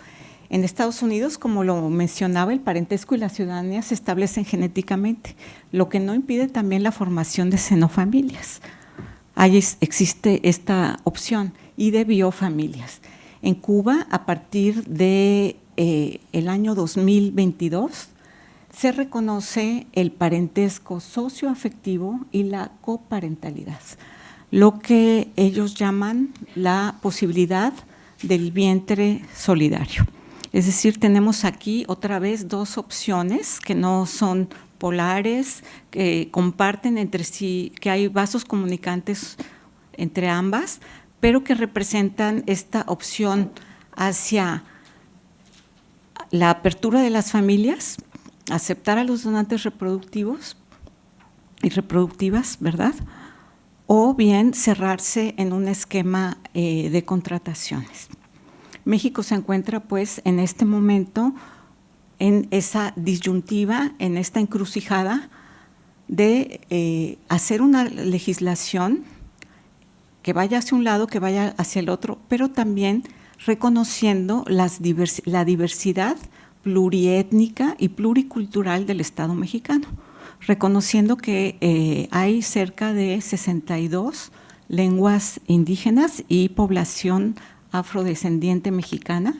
En Estados Unidos, como lo mencionaba, el parentesco y la ciudadanía se establecen genéticamente, lo que no impide también la formación de xenofamilias. Ahí existe esta opción y de biofamilias. En Cuba, a partir de el año 2022, se reconoce el parentesco socioafectivo y la coparentalidad, lo que ellos llaman la posibilidad del vientre solidario. Es decir, tenemos aquí otra vez dos opciones que no son polares, que comparten entre sí, que hay vasos comunicantes entre ambas, pero que representan esta opción hacia la apertura de las familias, aceptar a los donantes reproductivos y reproductivas, ¿verdad? O bien cerrarse en un esquema de contrataciones. México se encuentra, pues, en este momento en esa disyuntiva, en esta encrucijada de hacer una legislación que vaya hacia un lado, que vaya hacia el otro, pero también reconociendo la diversidad pluriétnica y pluricultural del Estado mexicano, reconociendo que hay cerca de 62 lenguas indígenas y población afrodescendiente mexicana,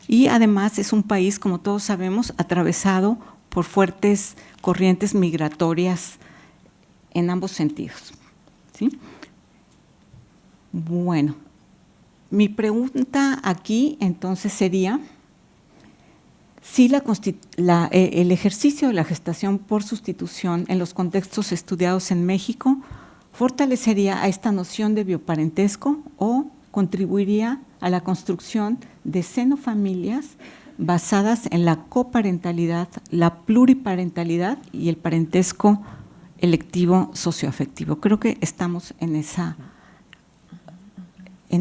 y además es un país, como todos sabemos, atravesado por fuertes corrientes migratorias en ambos sentidos, ¿sí? Bueno, mi pregunta aquí entonces sería si el ejercicio de la gestación por sustitución en los contextos estudiados en México fortalecería a esta noción de bioparentesco o contribuiría a la construcción de xenofamilias basadas en la coparentalidad, la pluriparentalidad y el parentesco electivo socioafectivo. Creo que estamos en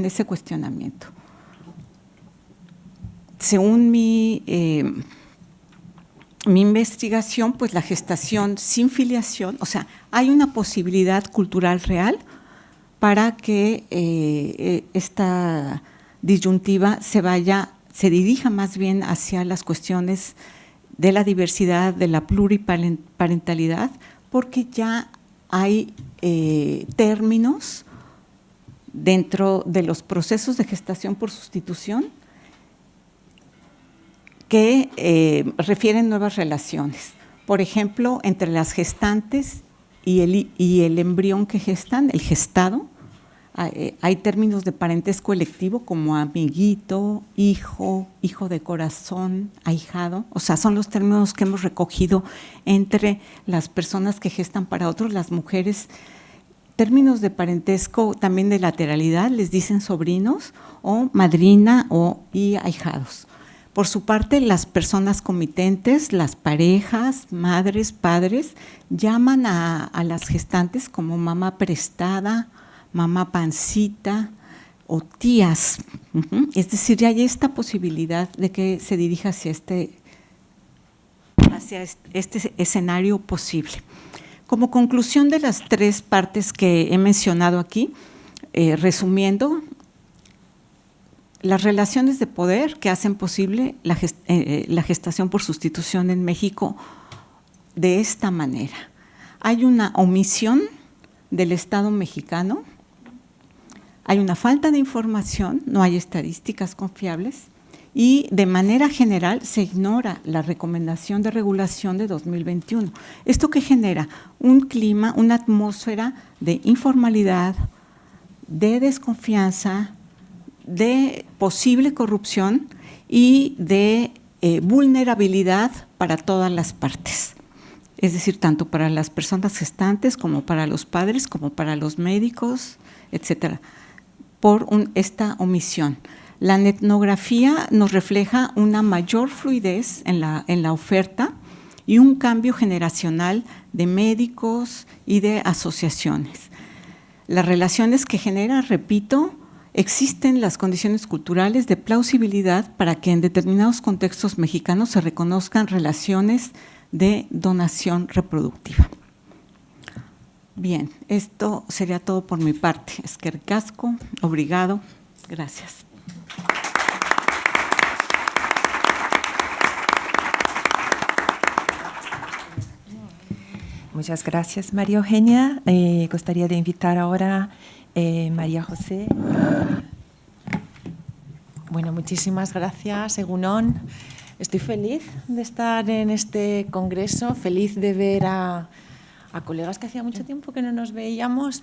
ese cuestionamiento. Según mi investigación, pues la gestación sin filiación, o sea, hay una posibilidad cultural real para que esta disyuntiva se dirija más bien hacia las cuestiones de la diversidad, de la pluriparentalidad, porque ya hay términos dentro de los procesos de gestación por sustitución que refieren nuevas relaciones. Por ejemplo, entre las gestantes y el embrión que gestan, el gestado, hay términos de parentesco electivo como amiguito, hijo, hijo de corazón, ahijado. O sea, son los términos que hemos recogido entre las personas que gestan para otros, las mujeres. Términos de parentesco también de lateralidad, les dicen sobrinos o madrina y ahijados. Por su parte, las personas comitentes, las parejas, madres, padres, llaman a las gestantes como mamá prestada, mamá pancita o tías. Es decir, ya hay esta posibilidad de que se dirija hacia este escenario posible. Como conclusión de las tres partes que he mencionado aquí, resumiendo, las relaciones de poder que hacen posible la gestación por sustitución en México de esta manera. Hay una omisión del Estado mexicano, hay una falta de información, no hay estadísticas confiables y de manera general se ignora la recomendación de regulación de 2021. ¿Esto qué genera? Un clima, una atmósfera de informalidad, de desconfianza, de posible corrupción y de vulnerabilidad para todas las partes. Es decir, tanto para las personas gestantes como para los padres, como para los médicos, etcétera, por esta omisión. La etnografía nos refleja una mayor fluidez en la oferta y un cambio generacional de médicos y de asociaciones. Las relaciones que genera, repito, existen las condiciones culturales de plausibilidad para que en determinados contextos mexicanos se reconozcan relaciones de donación reproductiva. Bien, esto sería todo por mi parte. Esquerrik asko, obrigado, gracias. Muchas gracias, María Eugenia. Gustaría de invitar ahora a María José. Bueno, muchísimas gracias, Egunon. Estoy feliz de estar en este congreso, feliz de ver a colegas que hacía mucho tiempo que no nos veíamos,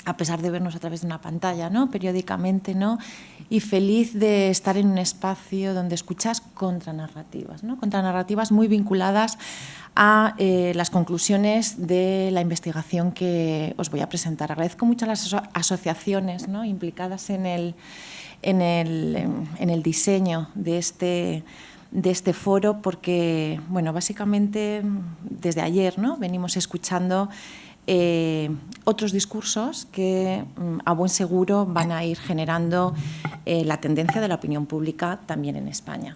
a pesar de vernos a través de una pantalla, ¿no? Periódicamente, ¿no? Y feliz de estar en un espacio donde escuchas contranarrativas, ¿no? Contranarrativas muy vinculadas a las conclusiones de la investigación que os voy a presentar. Agradezco mucho a las asociaciones, ¿no? Implicadas en el diseño de este foro, porque, bueno, básicamente desde ayer, ¿no? Venimos escuchando otros discursos que a buen seguro van a ir generando la tendencia de la opinión pública también en España.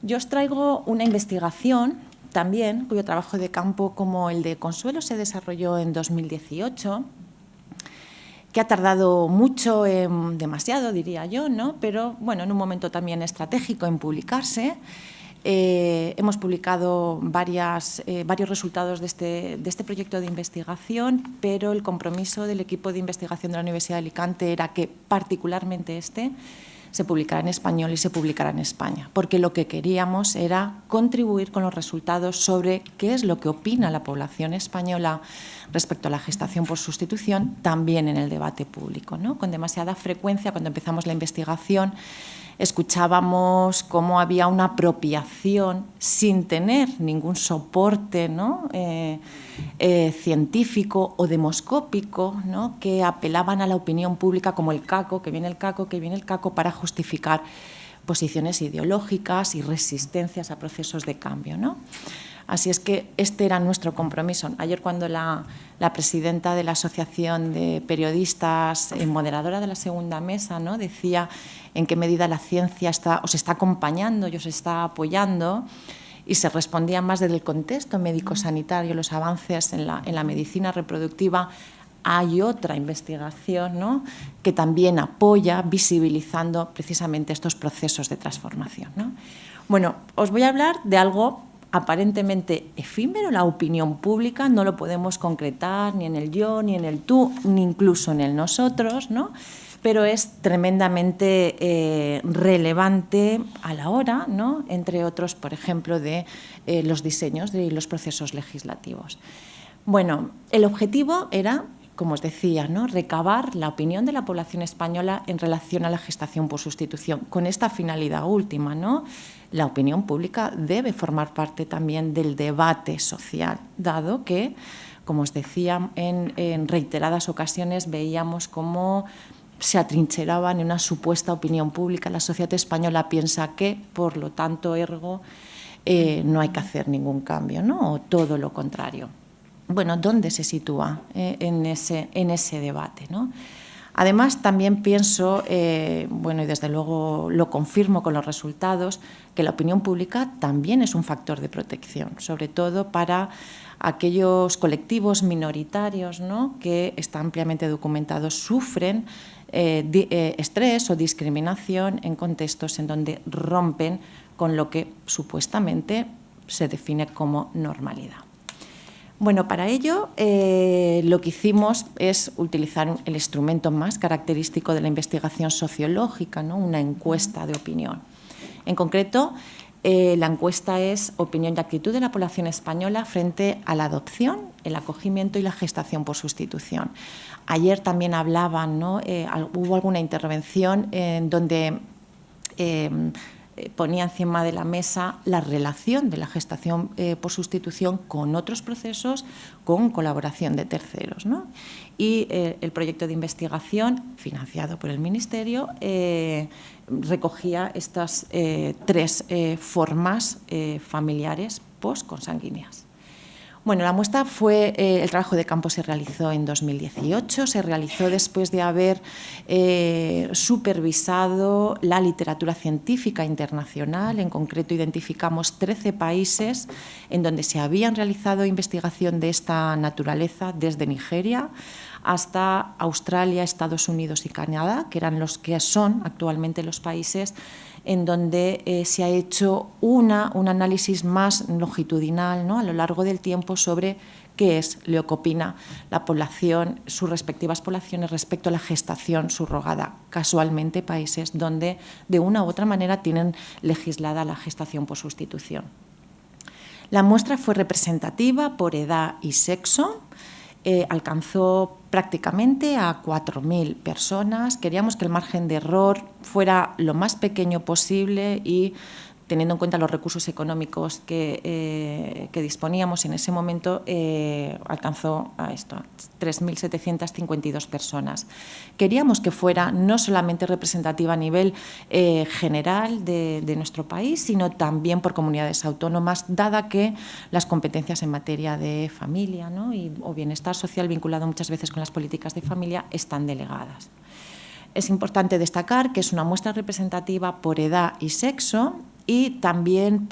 Yo os traigo una investigación también, cuyo trabajo de campo, como el de Consuelo, se desarrolló en 2018, que ha tardado mucho, demasiado diría yo, ¿no? Pero bueno, en un momento también estratégico en publicarse. Hemos publicado varios resultados de este proyecto de investigación, pero el compromiso del equipo de investigación de la Universidad de Alicante era que particularmente se publicara en español y se publicara en España, porque lo que queríamos era contribuir con los resultados sobre qué es lo que opina la población española respecto a la gestación por sustitución, también en el debate público, ¿no? Con demasiada frecuencia, cuando empezamos la investigación, escuchábamos cómo había una apropiación sin tener ningún soporte, ¿no? Científico o demoscópico, ¿no? Que apelaban a la opinión pública como el caco, que viene el caco, que viene el caco, para justificar posiciones ideológicas y resistencias a procesos de cambio, ¿no? Así es que este era nuestro compromiso. Ayer, cuando la presidenta de la Asociación de Periodistas, moderadora de la segunda mesa, ¿no? Decía en qué medida la ciencia os está acompañando y os está apoyando, y se respondía más desde el contexto médico-sanitario, los avances en la medicina reproductiva. Hay otra investigación, ¿no? Que también apoya, visibilizando precisamente estos procesos de transformación, ¿no? Bueno, os voy a hablar de algo aparentemente efímero, la opinión pública, no lo podemos concretar ni en el yo, ni en el tú, ni incluso en el nosotros, ¿no? Pero es tremendamente relevante a la hora, ¿no? Entre otros, por ejemplo, de los diseños de los procesos legislativos. Bueno, el objetivo era, como os decía, ¿no?, recabar la opinión de la población española en relación a la gestación por sustitución, con esta finalidad última, ¿no? La opinión pública debe formar parte también del debate social, dado que, como os decía, en reiteradas ocasiones veíamos cómo se atrincheraban en una supuesta opinión pública. La sociedad española piensa que, por lo tanto, ergo, no hay que hacer ningún cambio, ¿no? O todo lo contrario. Bueno, ¿dónde se sitúa en ese debate, ¿no? Además, también pienso, bueno, y desde luego lo confirmo con los resultados, que la opinión pública también es un factor de protección, sobre todo para aquellos colectivos minoritarios, ¿no?, que está ampliamente documentados, sufren estrés o discriminación en contextos en donde rompen con lo que supuestamente se define como normalidad. Bueno, para ello lo que hicimos es utilizar el instrumento más característico de la investigación sociológica, ¿no?, una encuesta de opinión. En concreto, la encuesta es opinión y actitud de la población española frente a la adopción, el acogimiento y la gestación por sustitución. Ayer también hablaban, ¿no?, hubo alguna intervención en donde ponía encima de la mesa la relación de la gestación por sustitución con otros procesos, con colaboración de terceros, ¿no? Y el proyecto de investigación, financiado por el Ministerio, recogía estas tres formas familiares posconsanguíneas. Bueno, la muestra fue, el trabajo de campo se realizó en 2018, se realizó después de haber supervisado la literatura científica internacional. En concreto, identificamos 13 países en donde se habían realizado investigación de esta naturaleza, desde Nigeria hasta Australia, Estados Unidos y Canadá, que eran los que son actualmente los países en donde se ha hecho un análisis más longitudinal, ¿no?, a lo largo del tiempo sobre qué es lo que opina la población, sus respectivas poblaciones respecto a la gestación subrogada. Casualmente, países donde de una u otra manera tienen legislada la gestación por sustitución. La muestra fue representativa por edad y sexo. Alcanzó prácticamente a 4.000 personas. Queríamos que el margen de error fuera lo más pequeño posible y, teniendo en cuenta los recursos económicos que disponíamos en ese momento, alcanzó a 3.752 personas. Queríamos que fuera no solamente representativa a nivel general de nuestro país, sino también por comunidades autónomas, dada que las competencias en materia de familia, ¿no?, o bienestar social, vinculado muchas veces con las políticas de familia, están delegadas. Es importante destacar que es una muestra representativa por edad y sexo. Y también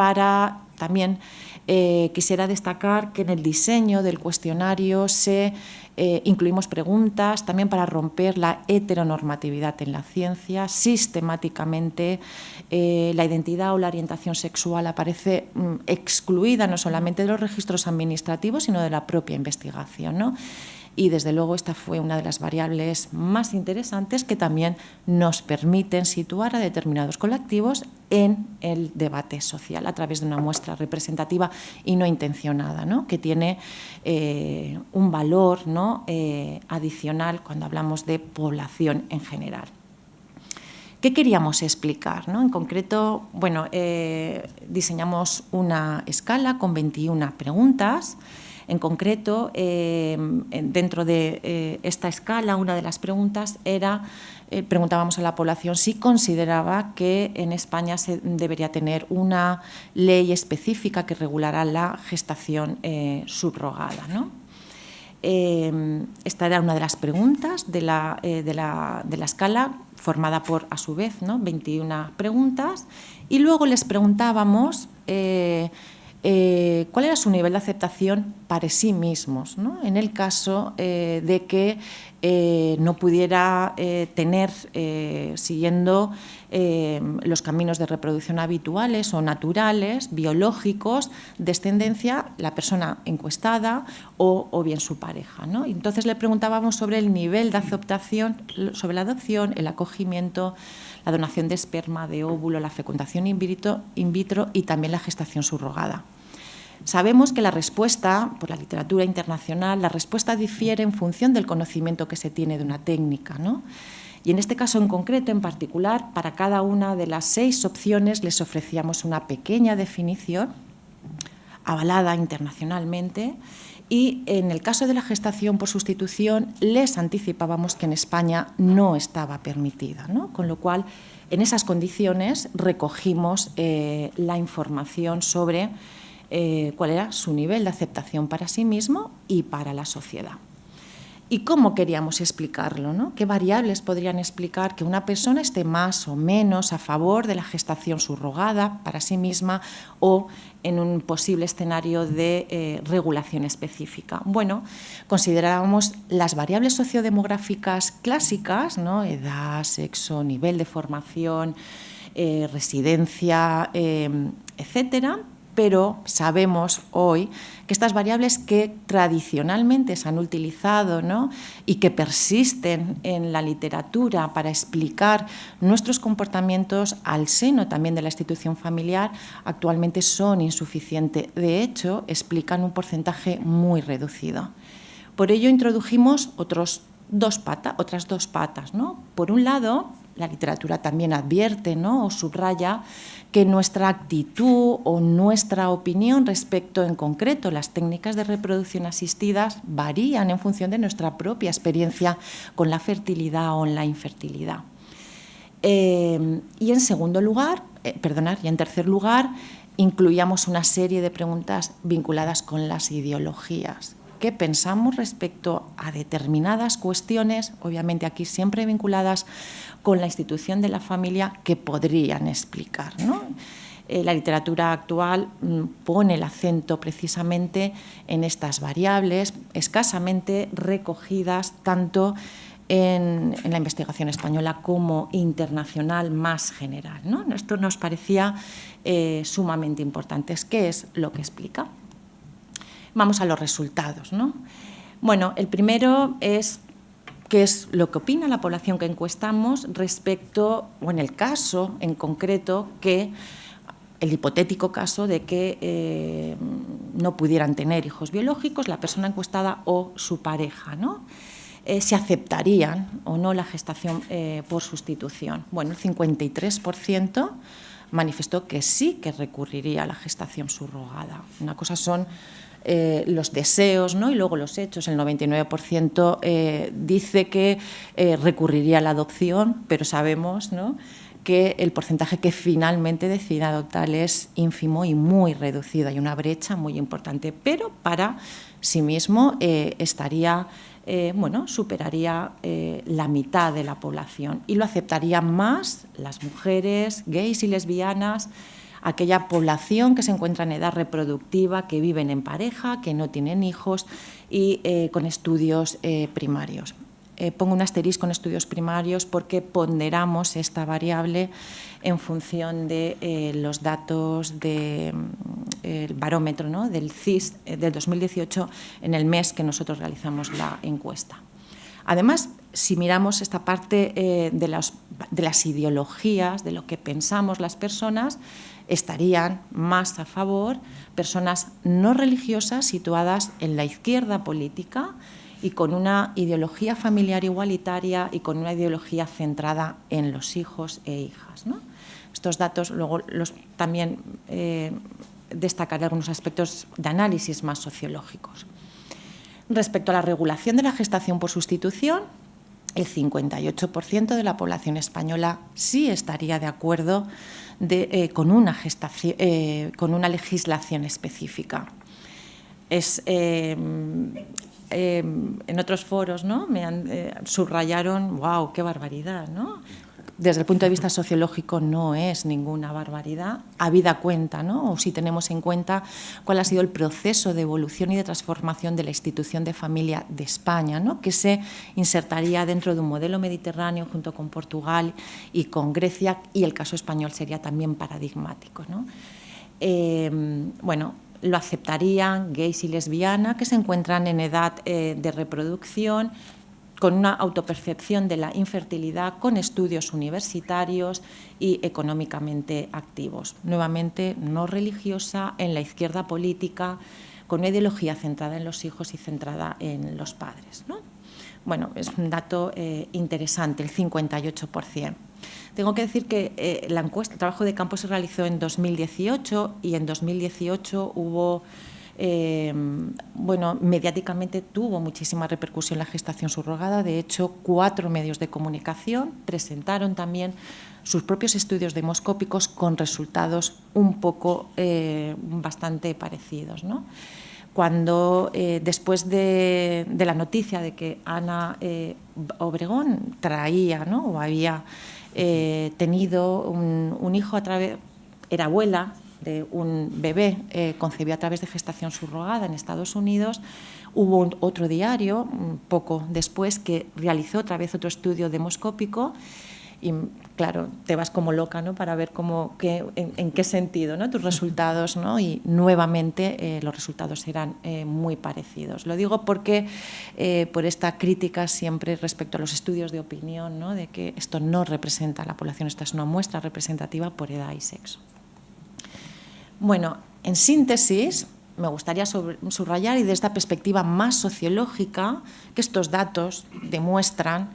quisiera destacar que en el diseño del cuestionario incluimos preguntas también para romper la heteronormatividad en la ciencia. Sistemáticamente la identidad o la orientación sexual aparece excluida no solamente de los registros administrativos, sino de la propia investigación, ¿no? Y, desde luego, esta fue una de las variables más interesantes que también nos permiten situar a determinados colectivos en el debate social a través de una muestra representativa y no intencionada, ¿no?, que tiene un valor, ¿no?, adicional cuando hablamos de población en general. ¿Qué queríamos explicar, ¿no? En concreto, bueno, diseñamos una escala con 21 preguntas. En concreto, dentro de esta escala, una de las preguntas era, preguntábamos a la población si consideraba que en España se debería tener una ley específica que regulara la gestación subrogada, ¿no? Esta era una de las preguntas de la escala, formada por, a su vez, ¿no?, 21 preguntas, y luego les preguntábamos cuál era su nivel de aceptación para sí mismos, ¿no? En el caso de que no pudiera tener, siguiendo los caminos de reproducción habituales o naturales, biológicos, descendencia, la persona encuestada o bien su pareja, ¿no? Entonces le preguntábamos sobre el nivel de aceptación, sobre la adopción, el acogimiento, la donación de esperma, de óvulo, la fecundación in vitro y también la gestación subrogada. Sabemos que la respuesta, por la literatura internacional, la respuesta difiere en función del conocimiento que se tiene de una técnica, ¿no? Y en este caso en concreto, en particular, para cada una de las 6 opciones les ofrecíamos una pequeña definición avalada internacionalmente, y en el caso de la gestación por sustitución les anticipábamos que en España no estaba permitida, ¿no? Con lo cual, en esas condiciones recogimos la información sobre cuál era su nivel de aceptación para sí mismo y para la sociedad. ¿Y cómo queríamos explicarlo, ¿no? ¿Qué variables podrían explicar que una persona esté más o menos a favor de la gestación subrogada para sí misma o en un posible escenario de regulación específica? Bueno, considerábamos las variables sociodemográficas clásicas, ¿no? Edad, sexo, nivel de formación, residencia, etcétera. Pero sabemos hoy que estas variables que tradicionalmente se han utilizado, ¿no? Y que persisten en la literatura para explicar nuestros comportamientos al seno también de la institución familiar, actualmente son insuficientes. De hecho, explican un porcentaje muy reducido. Por ello, introdujimos otras dos patas, ¿no? Por un lado, la literatura también advierte, ¿no? O subraya que nuestra actitud o nuestra opinión respecto en concreto las técnicas de reproducción asistidas varían en función de nuestra propia experiencia con la fertilidad o la infertilidad. Y en tercer lugar, incluíamos una serie de preguntas vinculadas con las ideologías. ¿Qué pensamos respecto a determinadas cuestiones, obviamente aquí siempre vinculadas con la institución de la familia, que podrían explicar, ¿no? La literatura actual pone el acento precisamente en estas variables escasamente recogidas tanto en la investigación española como internacional más general, ¿no? Esto nos parecía sumamente importante. ¿Qué es lo que explica? Vamos a los resultados, ¿no? Bueno, el primero es qué es lo que opina la población que encuestamos respecto, o en el caso en concreto, el hipotético caso de que no pudieran tener hijos biológicos la persona encuestada o su pareja, ¿no? Si aceptarían o no la gestación por sustitución. Bueno, el 53% manifestó que sí que recurriría a la gestación subrogada. Una cosa son los deseos, ¿no? Y luego los hechos. El 99% dice que recurriría a la adopción, pero sabemos, ¿no?, que el porcentaje que finalmente decide adoptar es ínfimo y muy reducido. Hay una brecha muy importante, pero para sí mismo superaría la mitad de la población y lo aceptarían más las mujeres gays y lesbianas, aquella población que se encuentra en edad reproductiva, que viven en pareja, que no tienen hijos y con estudios primarios. Pongo un asterisco en estudios primarios porque ponderamos esta variable en función de los datos del barómetro, ¿no?, del CIS del 2018, en el mes que nosotros realizamos la encuesta. Además, si miramos esta parte de las ideologías, de lo que pensamos las personas, estarían más a favor personas no religiosas situadas en la izquierda política y con una ideología familiar igualitaria y con una ideología centrada en los hijos e hijas, ¿no? Estos datos luego también destacaré algunos aspectos de análisis más sociológicos. Respecto a la regulación de la gestación por sustitución, el 58% de la población española sí estaría de acuerdo con una legislación específica. En otros foros, ¿no?, me subrayaron, ¡wow, qué barbaridad!, ¿no? desde el punto de vista sociológico no es ninguna barbaridad, habida cuenta, ¿no? O si tenemos en cuenta cuál ha sido el proceso de evolución y de transformación de la institución de familia de España, ¿no? Que se insertaría dentro de un modelo mediterráneo junto con Portugal y con Grecia, y el caso español sería también paradigmático, ¿no? Bueno, lo aceptarían gays y lesbianas que se encuentran en edad de reproducción, con una autopercepción de la infertilidad, con estudios universitarios y económicamente activos. Nuevamente, no religiosa, en la izquierda política, con una ideología centrada en los hijos y centrada en los padres, ¿no? Bueno, es un dato interesante, el 58%. Tengo que decir que la encuesta, el trabajo de campo se realizó en 2018 y en 2018 hubo... bueno, mediáticamente tuvo muchísima repercusión la gestación subrogada. De hecho, 4 medios de comunicación presentaron también sus propios estudios demoscópicos con resultados un poco bastante parecidos, ¿no? Cuando después de la noticia de que Ana Obregón traía, ¿no? O había tenido un hijo a través, era abuela de un bebé concebido a través de gestación subrogada en Estados Unidos, hubo otro diario, un poco después, que realizó otra vez otro estudio demoscópico y, claro, te vas como loca, ¿no? Para ver en qué sentido, ¿no? Tus resultados, ¿no? Y nuevamente los resultados eran muy parecidos. Lo digo porque por esta crítica siempre respecto a los estudios de opinión, ¿no? De que esto no representa a la población, esta es una muestra representativa por edad y sexo. Bueno, en síntesis, me gustaría subrayar, y desde esta perspectiva más sociológica, que estos datos demuestran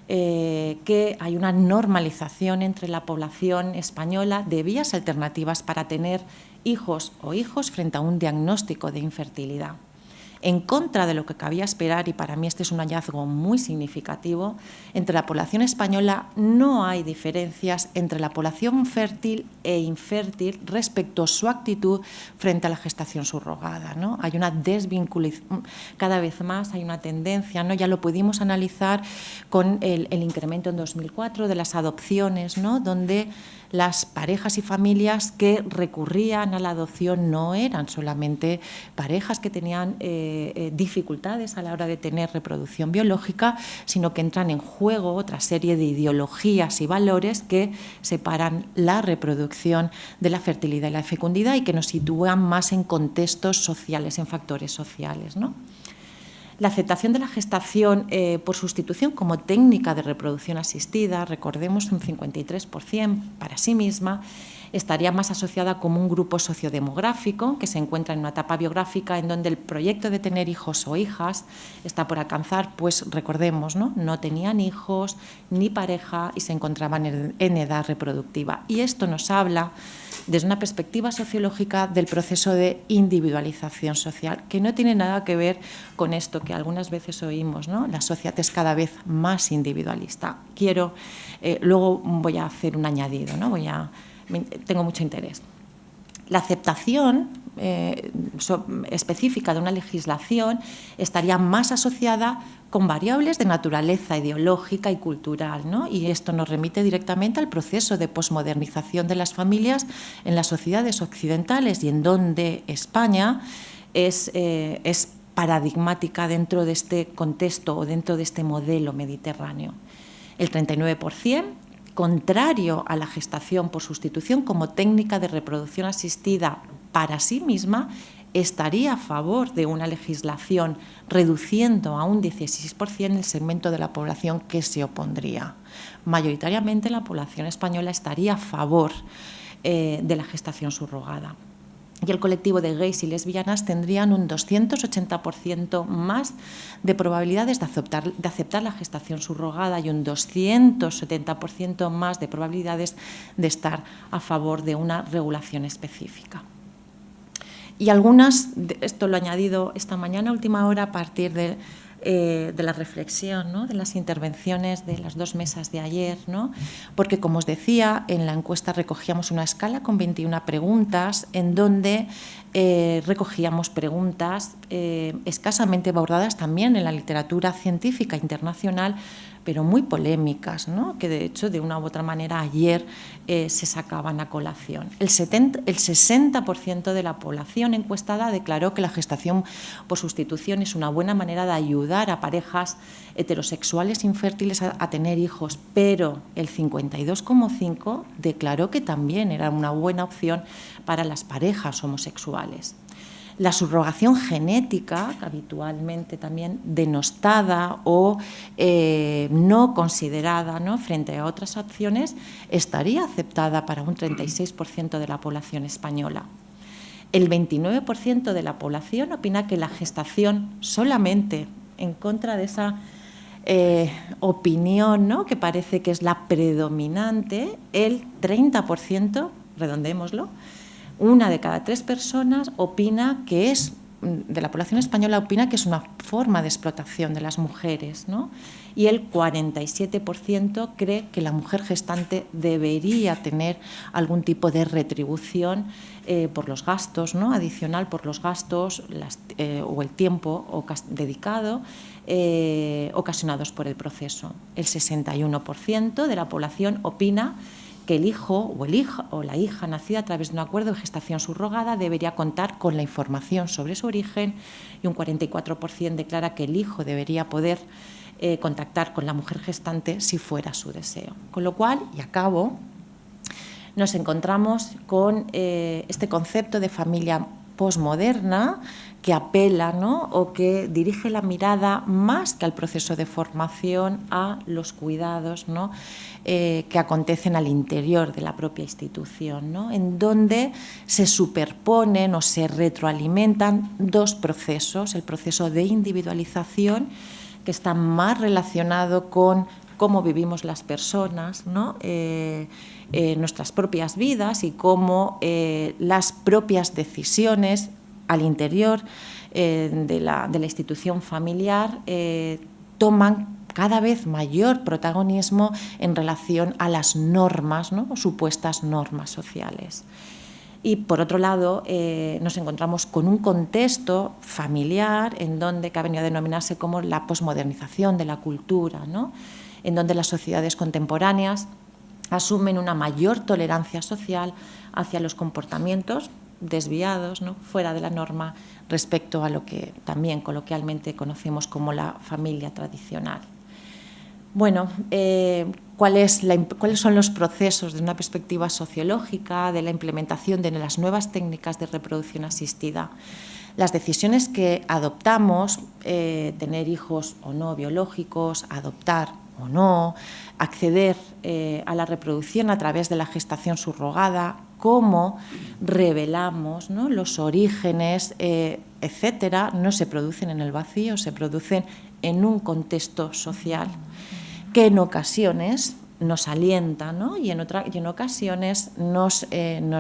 que hay una normalización entre la población española de vías alternativas para tener hijos o hijos frente a un diagnóstico de infertilidad. En contra de lo que cabía esperar, y para mí este es un hallazgo muy significativo, entre la población española no hay diferencias entre la población fértil e infértil respecto a su actitud frente a la gestación subrogada, ¿no? Hay una desvinculación, cada vez más hay una tendencia, ¿no? Ya lo pudimos analizar con el incremento en 2004 de las adopciones, ¿no? Donde las parejas y familias que recurrían a la adopción no eran solamente parejas que tenían dificultades a la hora de tener reproducción biológica, sino que entran en juego otra serie de ideologías y valores que separan la reproducción de la fertilidad y la fecundidad y que nos sitúan más en contextos sociales, en factores sociales, ¿no? La aceptación de la gestación por sustitución como técnica de reproducción asistida, recordemos un 53% para sí misma, estaría más asociada como un grupo sociodemográfico que se encuentra en una etapa biográfica en donde el proyecto de tener hijos o hijas está por alcanzar, pues recordemos, no tenían hijos ni pareja y se encontraban en edad reproductiva. Y esto nos habla desde una perspectiva sociológica del proceso de individualización social, que no tiene nada que ver con esto que algunas veces oímos, ¿no? La sociedad es cada vez más individualista. Luego voy a hacer un añadido, ¿no? Tengo mucho interés. La aceptación específica de una legislación estaría más asociada con variables de naturaleza ideológica y cultural, ¿no? Y esto nos remite directamente al proceso de posmodernización de las familias en las sociedades occidentales y en donde España es paradigmática dentro de este contexto o dentro de este modelo mediterráneo. El 39%, contrario a la gestación por sustitución como técnica de reproducción asistida para sí misma, estaría a favor de una legislación reduciendo a un 16% el segmento de la población que se opondría. Mayoritariamente la población española estaría a favor de la gestación subrogada. Y el colectivo de gays y lesbianas tendrían un 280% más de probabilidades de aceptar la gestación subrogada y un 270% más de probabilidades de estar a favor de una regulación específica. Y algunas, esto lo he añadido esta mañana, a última hora, a partir de la reflexión, ¿no? De las intervenciones de las 2 mesas de ayer, ¿no? Porque, como os decía, en la encuesta recogíamos una escala con 21 preguntas en donde recogíamos preguntas escasamente abordadas también en la literatura científica internacional, pero muy polémicas, ¿no? Que de hecho de una u otra manera ayer se sacaban a colación. El 60% de la población encuestada declaró que la gestación por sustitución es una buena manera de ayudar a parejas heterosexuales infértiles a tener hijos, pero el 52,5% declaró que también era una buena opción para las parejas homosexuales. La subrogación genética, habitualmente también denostada o no considerada, ¿no?, frente a otras opciones, estaría aceptada para un 36% de la población española. El 29% de la población opina que la gestación, solamente en contra de esa opinión, ¿no?, que parece que es la predominante, el 30%, redondémoslo, 1 de cada 3 personas opina que es, de la población española opina que es una forma de explotación de las mujeres, ¿no? Y el 47% cree que la mujer gestante debería tener algún tipo de retribución por los gastos, ¿no?, adicional por los gastos o el tiempo dedicado ocasionados por el proceso. El 61% de la población opina que el hijo o la hija nacida a través de un acuerdo de gestación subrogada debería contar con la información sobre su origen, y un 44% declara que el hijo debería poder contactar con la mujer gestante si fuera su deseo. Con lo cual, y acabo, nos encontramos con este concepto de familia posmoderna que apela, ¿no?, o que dirige la mirada más que al proceso de formación a los cuidados, ¿no?, que acontecen al interior de la propia institución, ¿no?, en donde se superponen o se retroalimentan dos procesos: el proceso de individualización, que está más relacionado con cómo vivimos las personas, ¿no?, nuestras propias vidas, y cómo las propias decisiones al interior de la institución familiar toman cada vez mayor protagonismo en relación a las normas, ¿no?, o supuestas normas sociales. Y, por otro lado, nos encontramos con un contexto familiar en donde, que ha venido a denominarse como la posmodernización de la cultura, ¿no?, en donde las sociedades contemporáneas asumen una mayor tolerancia social hacia los comportamientos desviados, ¿no?, fuera de la norma, respecto a lo que también coloquialmente conocemos como la familia tradicional. Bueno, ¿cuáles son los procesos desde una perspectiva sociológica de la implementación de las nuevas técnicas de reproducción asistida? Las decisiones que adoptamos, tener hijos o no biológicos, adoptar o no, acceder a la reproducción a través de la gestación subrogada, cómo revelamos, ¿no?, los orígenes, etcétera, no se producen en el vacío, se producen en un contexto social que en ocasiones nos alienta, ¿no?, y en ocasiones nos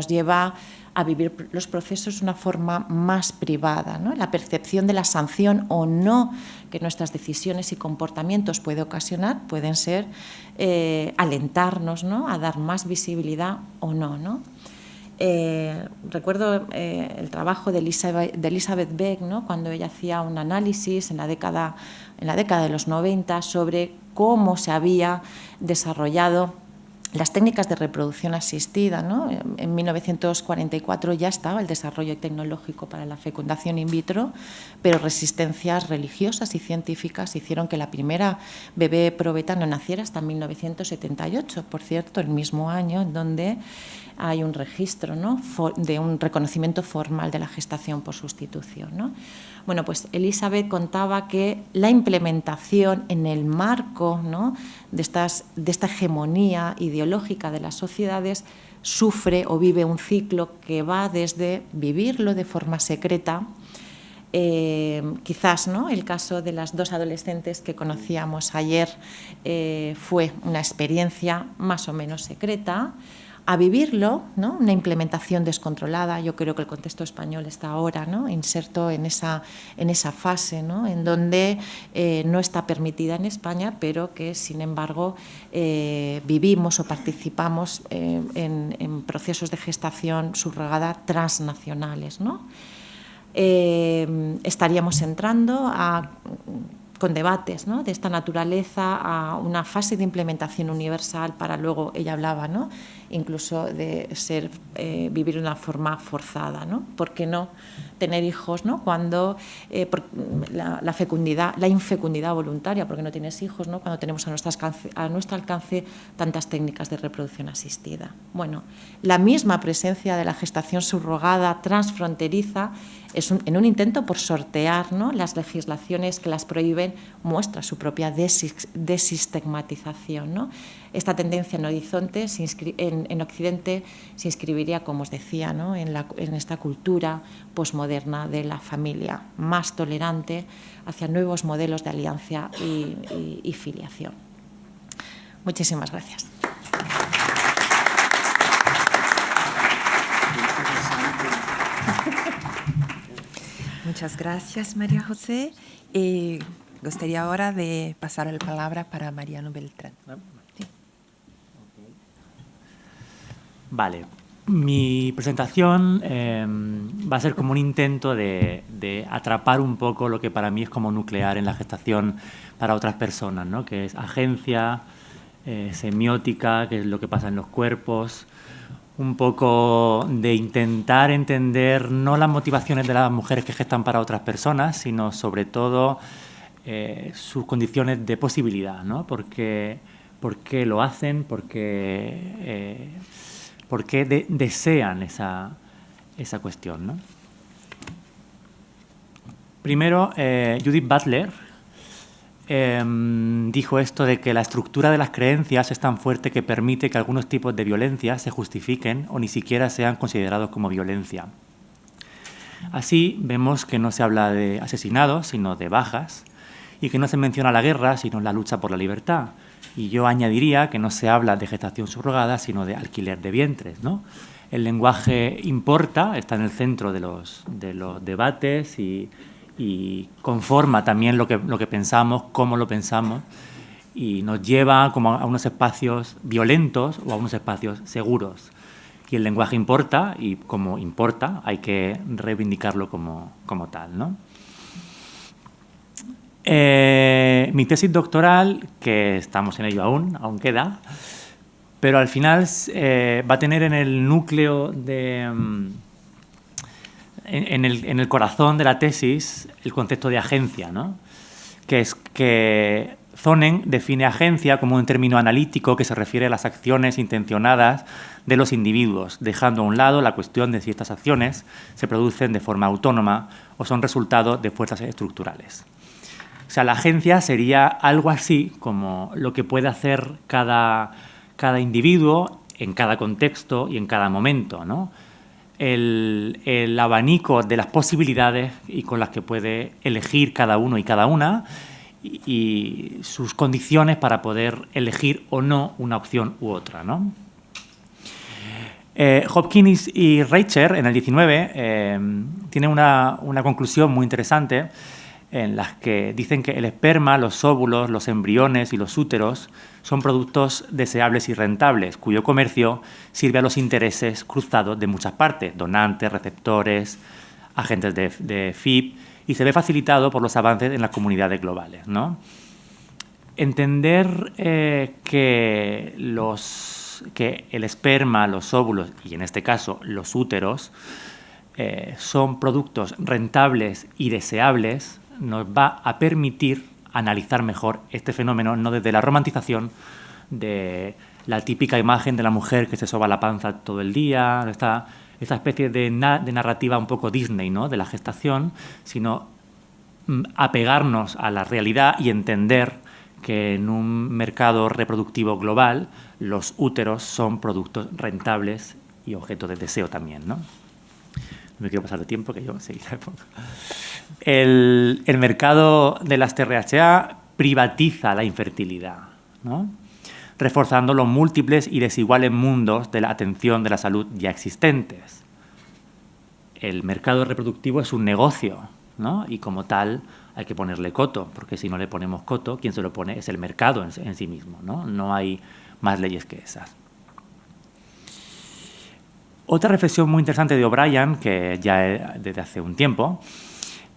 lleva a vivir los procesos de una forma más privada, ¿no? La percepción de la sanción o no que nuestras decisiones y comportamientos puede ocasionar pueden ser alentarnos, ¿no?, a dar más visibilidad o no, ¿no? Recuerdo el trabajo de Elizabeth Beck, ¿no?, cuando ella hacía un análisis en la década de los 90 sobre cómo se había desarrollado las técnicas de reproducción asistida, ¿no? En 1944 ya estaba el desarrollo tecnológico para la fecundación in vitro, pero resistencias religiosas y científicas hicieron que la primera bebé probeta no naciera hasta 1978, por cierto, el mismo año en donde hay un registro, ¿no?, de un reconocimiento formal de la gestación por sustitución, ¿no? Bueno, pues Elizabeth contaba que la implementación en el marco, ¿no?, de esta hegemonía ideológica de las sociedades sufre o vive un ciclo que va desde vivirlo de forma secreta. Quizás, ¿no?, el caso de las dos adolescentes que conocíamos ayer fue una experiencia más o menos secreta, a vivirlo, ¿no?, una implementación descontrolada. Yo creo que el contexto español está ahora, ¿no?, inserto en esa fase, ¿no?, en donde no está permitida en España, pero que, sin embargo, vivimos o participamos en procesos de gestación subrogada transnacionales, ¿no? Estaríamos entrando a con debates, ¿no?, de esta naturaleza a una fase de implementación universal para luego, ella hablaba, ¿no?, incluso de vivir de una forma forzada, ¿no? ¿Por qué no tener hijos, ¿no?, cuando la fecundidad, la infecundidad voluntaria, porque no tienes hijos, ¿no?, cuando tenemos a nuestro alcance tantas técnicas de reproducción asistida? Bueno, la misma presencia de la gestación subrogada transfronteriza en un intento por sortear, ¿no?, las legislaciones que las prohíben, muestra su propia desistigmatización, ¿no? Esta tendencia en Horizonte, en Occidente, se inscribiría, como os decía, ¿no?, en esta cultura posmoderna de la familia, más tolerante hacia nuevos modelos de alianza y filiación. Muchísimas gracias. Muchas gracias, María José. Gustaría ahora de pasar la palabra para Mariano Beltrán. Sí. Vale. Mi presentación va a ser como un intento de atrapar un poco lo que para mí es como nuclear en la gestación para otras personas, ¿no?, que es agencia, semiótica, que es lo que pasa en los cuerpos, un poco de intentar entender no las motivaciones de las mujeres que gestan para otras personas, sino sobre todo sus condiciones de posibilidad, ¿no? ¿Por qué lo hacen? ¿Por qué desean esa cuestión, ¿no? Primero, Judith Butler dijo esto de que la estructura de las creencias es tan fuerte que permite que algunos tipos de violencia se justifiquen o ni siquiera sean considerados como violencia. Así vemos que no se habla de asesinados, sino de bajas, y que no se menciona la guerra, sino la lucha por la libertad. Y yo añadiría que no se habla de gestación subrogada, sino de alquiler de vientres, ¿no? El lenguaje importa, está en el centro de los debates y conforma también lo que pensamos, cómo lo pensamos, y nos lleva como a unos espacios violentos o a unos espacios seguros. Y el lenguaje importa, y como importa hay que reivindicarlo como tal, ¿no? Mi tesis doctoral, que estamos en ello aún queda, pero al final va a tener en el núcleo en el corazón de la tesis el concepto de agencia, ¿no? Que Zonen define agencia como un término analítico que se refiere a las acciones intencionadas de los individuos, dejando a un lado la cuestión de si estas acciones se producen de forma autónoma o son resultado de fuerzas estructurales. O sea, la agencia sería algo así como lo que puede hacer cada individuo en cada contexto y en cada momento, ¿no? El abanico de las posibilidades y con las que puede elegir cada uno y cada una y sus condiciones para poder elegir o no una opción u otra, ¿no? Hopkins y Reicher, en el 19, tienen una conclusión muy interesante en las que dicen que el esperma, los óvulos, los embriones y los úteros son productos deseables y rentables, cuyo comercio sirve a los intereses cruzados de muchas partes, donantes, receptores, agentes de FIP, y se ve facilitado por los avances en las comunidades globales, ¿no? Entender que el esperma, los óvulos y, en este caso, los úteros, son productos rentables y deseables, nos va a permitir analizar mejor este fenómeno, no desde la romantización de la típica imagen de la mujer que se soba la panza todo el día, esta especie de narrativa un poco Disney, ¿no?, de la gestación, sino apegarnos a la realidad y entender que en un mercado reproductivo global los úteros son productos rentables y objeto de deseo también, ¿no? No me quiero pasar de tiempo, que yo seguiré. El mercado de las TRHA privatiza la infertilidad, ¿no?, reforzando los múltiples y desiguales mundos de la atención de la salud ya existentes. El mercado reproductivo es un negocio, ¿no?, y como tal hay que ponerle coto, porque si no le ponemos coto, quien se lo pone es el mercado en sí mismo, ¿no? No hay más leyes que esas. Otra reflexión muy interesante de O'Brien, que ya desde hace un tiempo,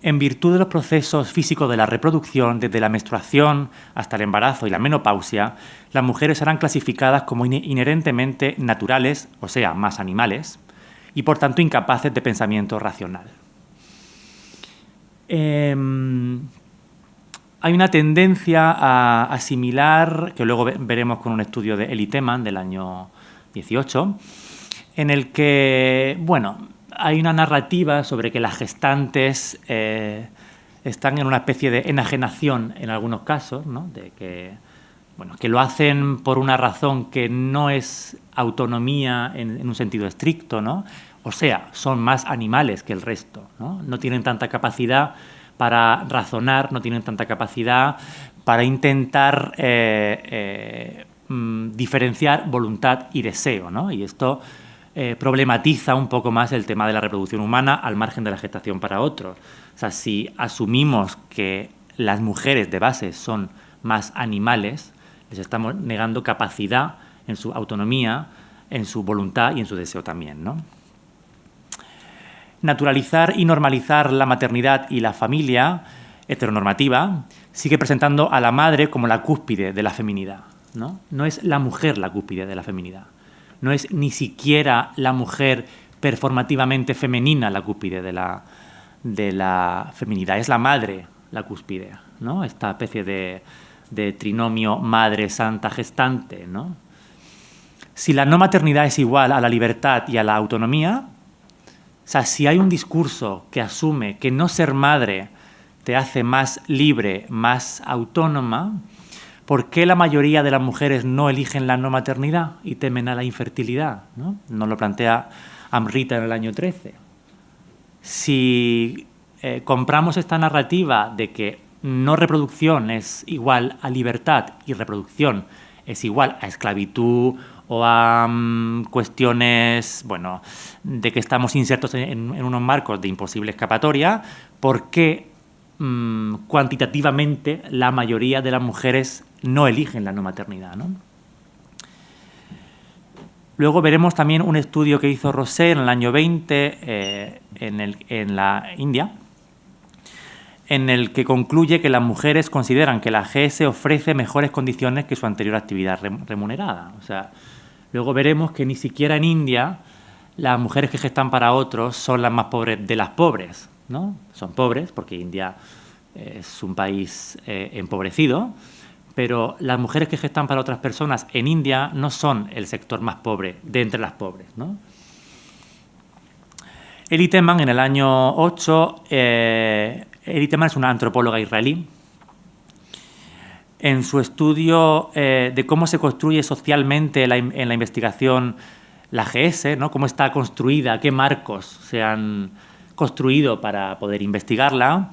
En virtud de los procesos físicos de la reproducción, desde la menstruación hasta el embarazo y la menopausia, las mujeres serán clasificadas como inherentemente naturales, o sea, más animales, y por tanto incapaces de pensamiento racional. Hay una tendencia a asimilar, que luego veremos con un estudio de Eli Teman del año 18, en el que, bueno, hay una narrativa sobre que las gestantes están en una especie de enajenación en algunos casos, ¿no? De que, bueno, que lo hacen por una razón que no es autonomía en un sentido estricto, ¿no? O sea, son más animales que el resto, ¿no? No tienen tanta capacidad para razonar, no tienen tanta capacidad para intentar diferenciar voluntad y deseo, ¿no? Y esto problematiza un poco más el tema de la reproducción humana al margen de la gestación para otros. O sea, si asumimos que las mujeres de base son más animales, les estamos negando capacidad en su autonomía, en su voluntad y en su deseo también, ¿no? Naturalizar y normalizar la maternidad y la familia heteronormativa sigue presentando a la madre como la cúspide de la feminidad, ¿no? No es la mujer la cúspide de la feminidad. No es ni siquiera la mujer performativamente femenina la cúspide de la feminidad, es la madre la cúspide, ¿no? Esta especie de trinomio madre, santa, gestante, ¿no? Si la no maternidad es igual a la libertad y a la autonomía, o sea, si hay un discurso que asume que no ser madre te hace más libre, más autónoma, ¿por qué la mayoría de las mujeres no eligen la no maternidad y temen a la infertilidad, ¿no? Nos lo plantea Amrita en el año 13. Si compramos esta narrativa de que no reproducción es igual a libertad y reproducción es igual a esclavitud o a cuestiones, bueno, de que estamos insertos en unos marcos de imposible escapatoria, ¿por qué cuantitativamente la mayoría de las mujeres no eligen la no maternidad, ¿no? Luego veremos también un estudio que hizo Rosé en el año 20 en la India, en el que concluye que las mujeres consideran que la GS ofrece mejores condiciones que su anterior actividad remunerada. O sea, luego veremos que ni siquiera en India las mujeres que gestan para otros son las más pobres de las pobres, ¿no? Son pobres porque India es un país empobrecido, pero las mujeres que gestan para otras personas en India no son el sector más pobre de entre las pobres, ¿no? Eli Teman, en el año 8, Eli Teman es una antropóloga israelí. En su estudio de cómo se construye socialmente en la investigación la GS, ¿no? Cómo está construida, qué marcos se han construido para poder investigarla,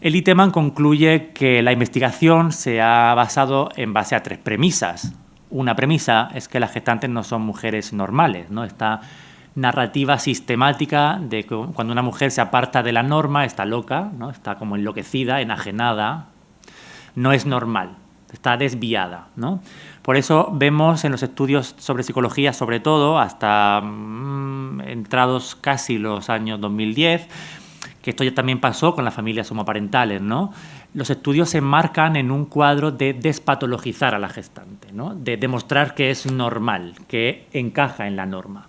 Eli Teman concluye que la investigación se ha basado en base a 3 premisas. Una premisa es que las gestantes no son mujeres normales, ¿no? Esta narrativa sistemática de que cuando una mujer se aparta de la norma está loca, ¿no? Está como enloquecida, enajenada, no es normal, está desviada, ¿no? Por eso vemos en los estudios sobre psicología, sobre todo, hasta entrados casi los años 2010, que esto ya también pasó con las familias homoparentales, ¿no? Los estudios se enmarcan en un cuadro de despatologizar a la gestante, ¿no? De demostrar que es normal, que encaja en la norma.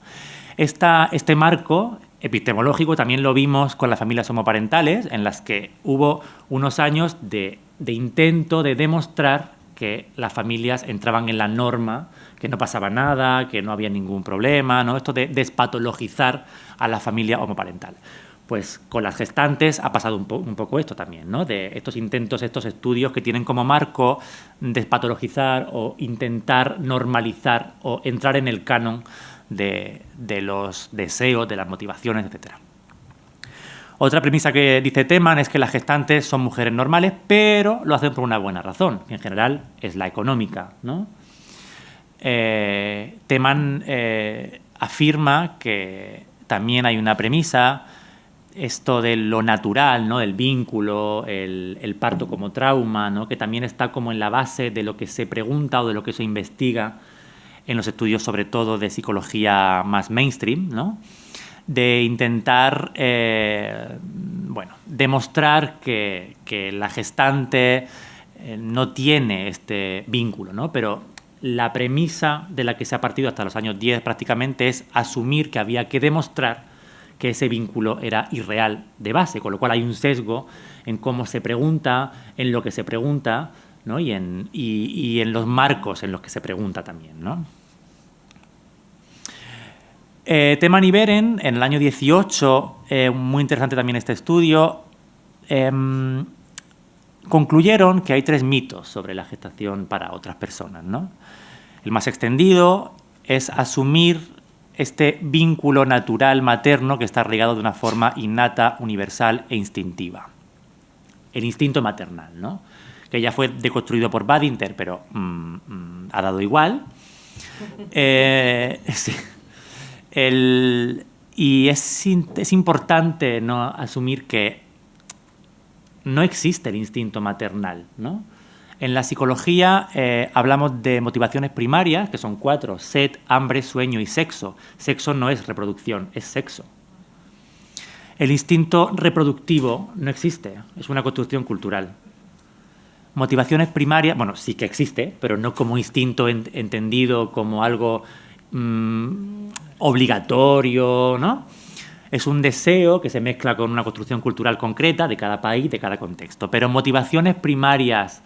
Este marco epistemológico también lo vimos con las familias homoparentales, en las que hubo unos años de intento de demostrar que las familias entraban en la norma, que no pasaba nada, que no había ningún problema, ¿no? Esto de despatologizar a la familia homoparental. Pues con las gestantes ha pasado un poco esto también, ¿no? De estos intentos, estos estudios que tienen como marco despatologizar o intentar normalizar o entrar en el canon de los deseos, de las motivaciones, etc. Otra premisa que dice Teman es que las gestantes son mujeres normales, pero lo hacen por una buena razón, que en general es la económica, ¿no? Teman afirma que también hay una premisa, esto de lo natural, ¿no? El vínculo, el parto como trauma, ¿no? Que también está como en la base de lo que se pregunta o de lo que se investiga en los estudios, sobre todo de psicología más mainstream, ¿no? De intentar demostrar que la gestante no tiene este vínculo, ¿no? Pero la premisa de la que se ha partido hasta los años 10 prácticamente es asumir que había que demostrar que ese vínculo era irreal de base, con lo cual hay un sesgo en cómo se pregunta, en lo que se pregunta, ¿no? y en los marcos en los que se pregunta también, ¿no? Teman y Beren, en el año 18, muy interesante también este estudio, concluyeron que hay 3 mitos sobre la gestación para otras personas, ¿no? El más extendido es asumir este vínculo natural materno que está arraigado de una forma innata, universal e instintiva. El instinto maternal, ¿no? Que ya fue deconstruido por Badinter, pero ha dado igual. Sí. Y es importante, ¿no?, asumir que no existe el instinto maternal, ¿no? En la psicología hablamos de motivaciones primarias, que son 4, sed, hambre, sueño y sexo. Sexo no es reproducción, es sexo. El instinto reproductivo no existe, es una construcción cultural. Motivaciones primarias, bueno, sí que existe, pero no como instinto entendido como algo obligatorio, ¿no? Es un deseo que se mezcla con una construcción cultural concreta de cada país, de cada contexto. Pero motivaciones primarias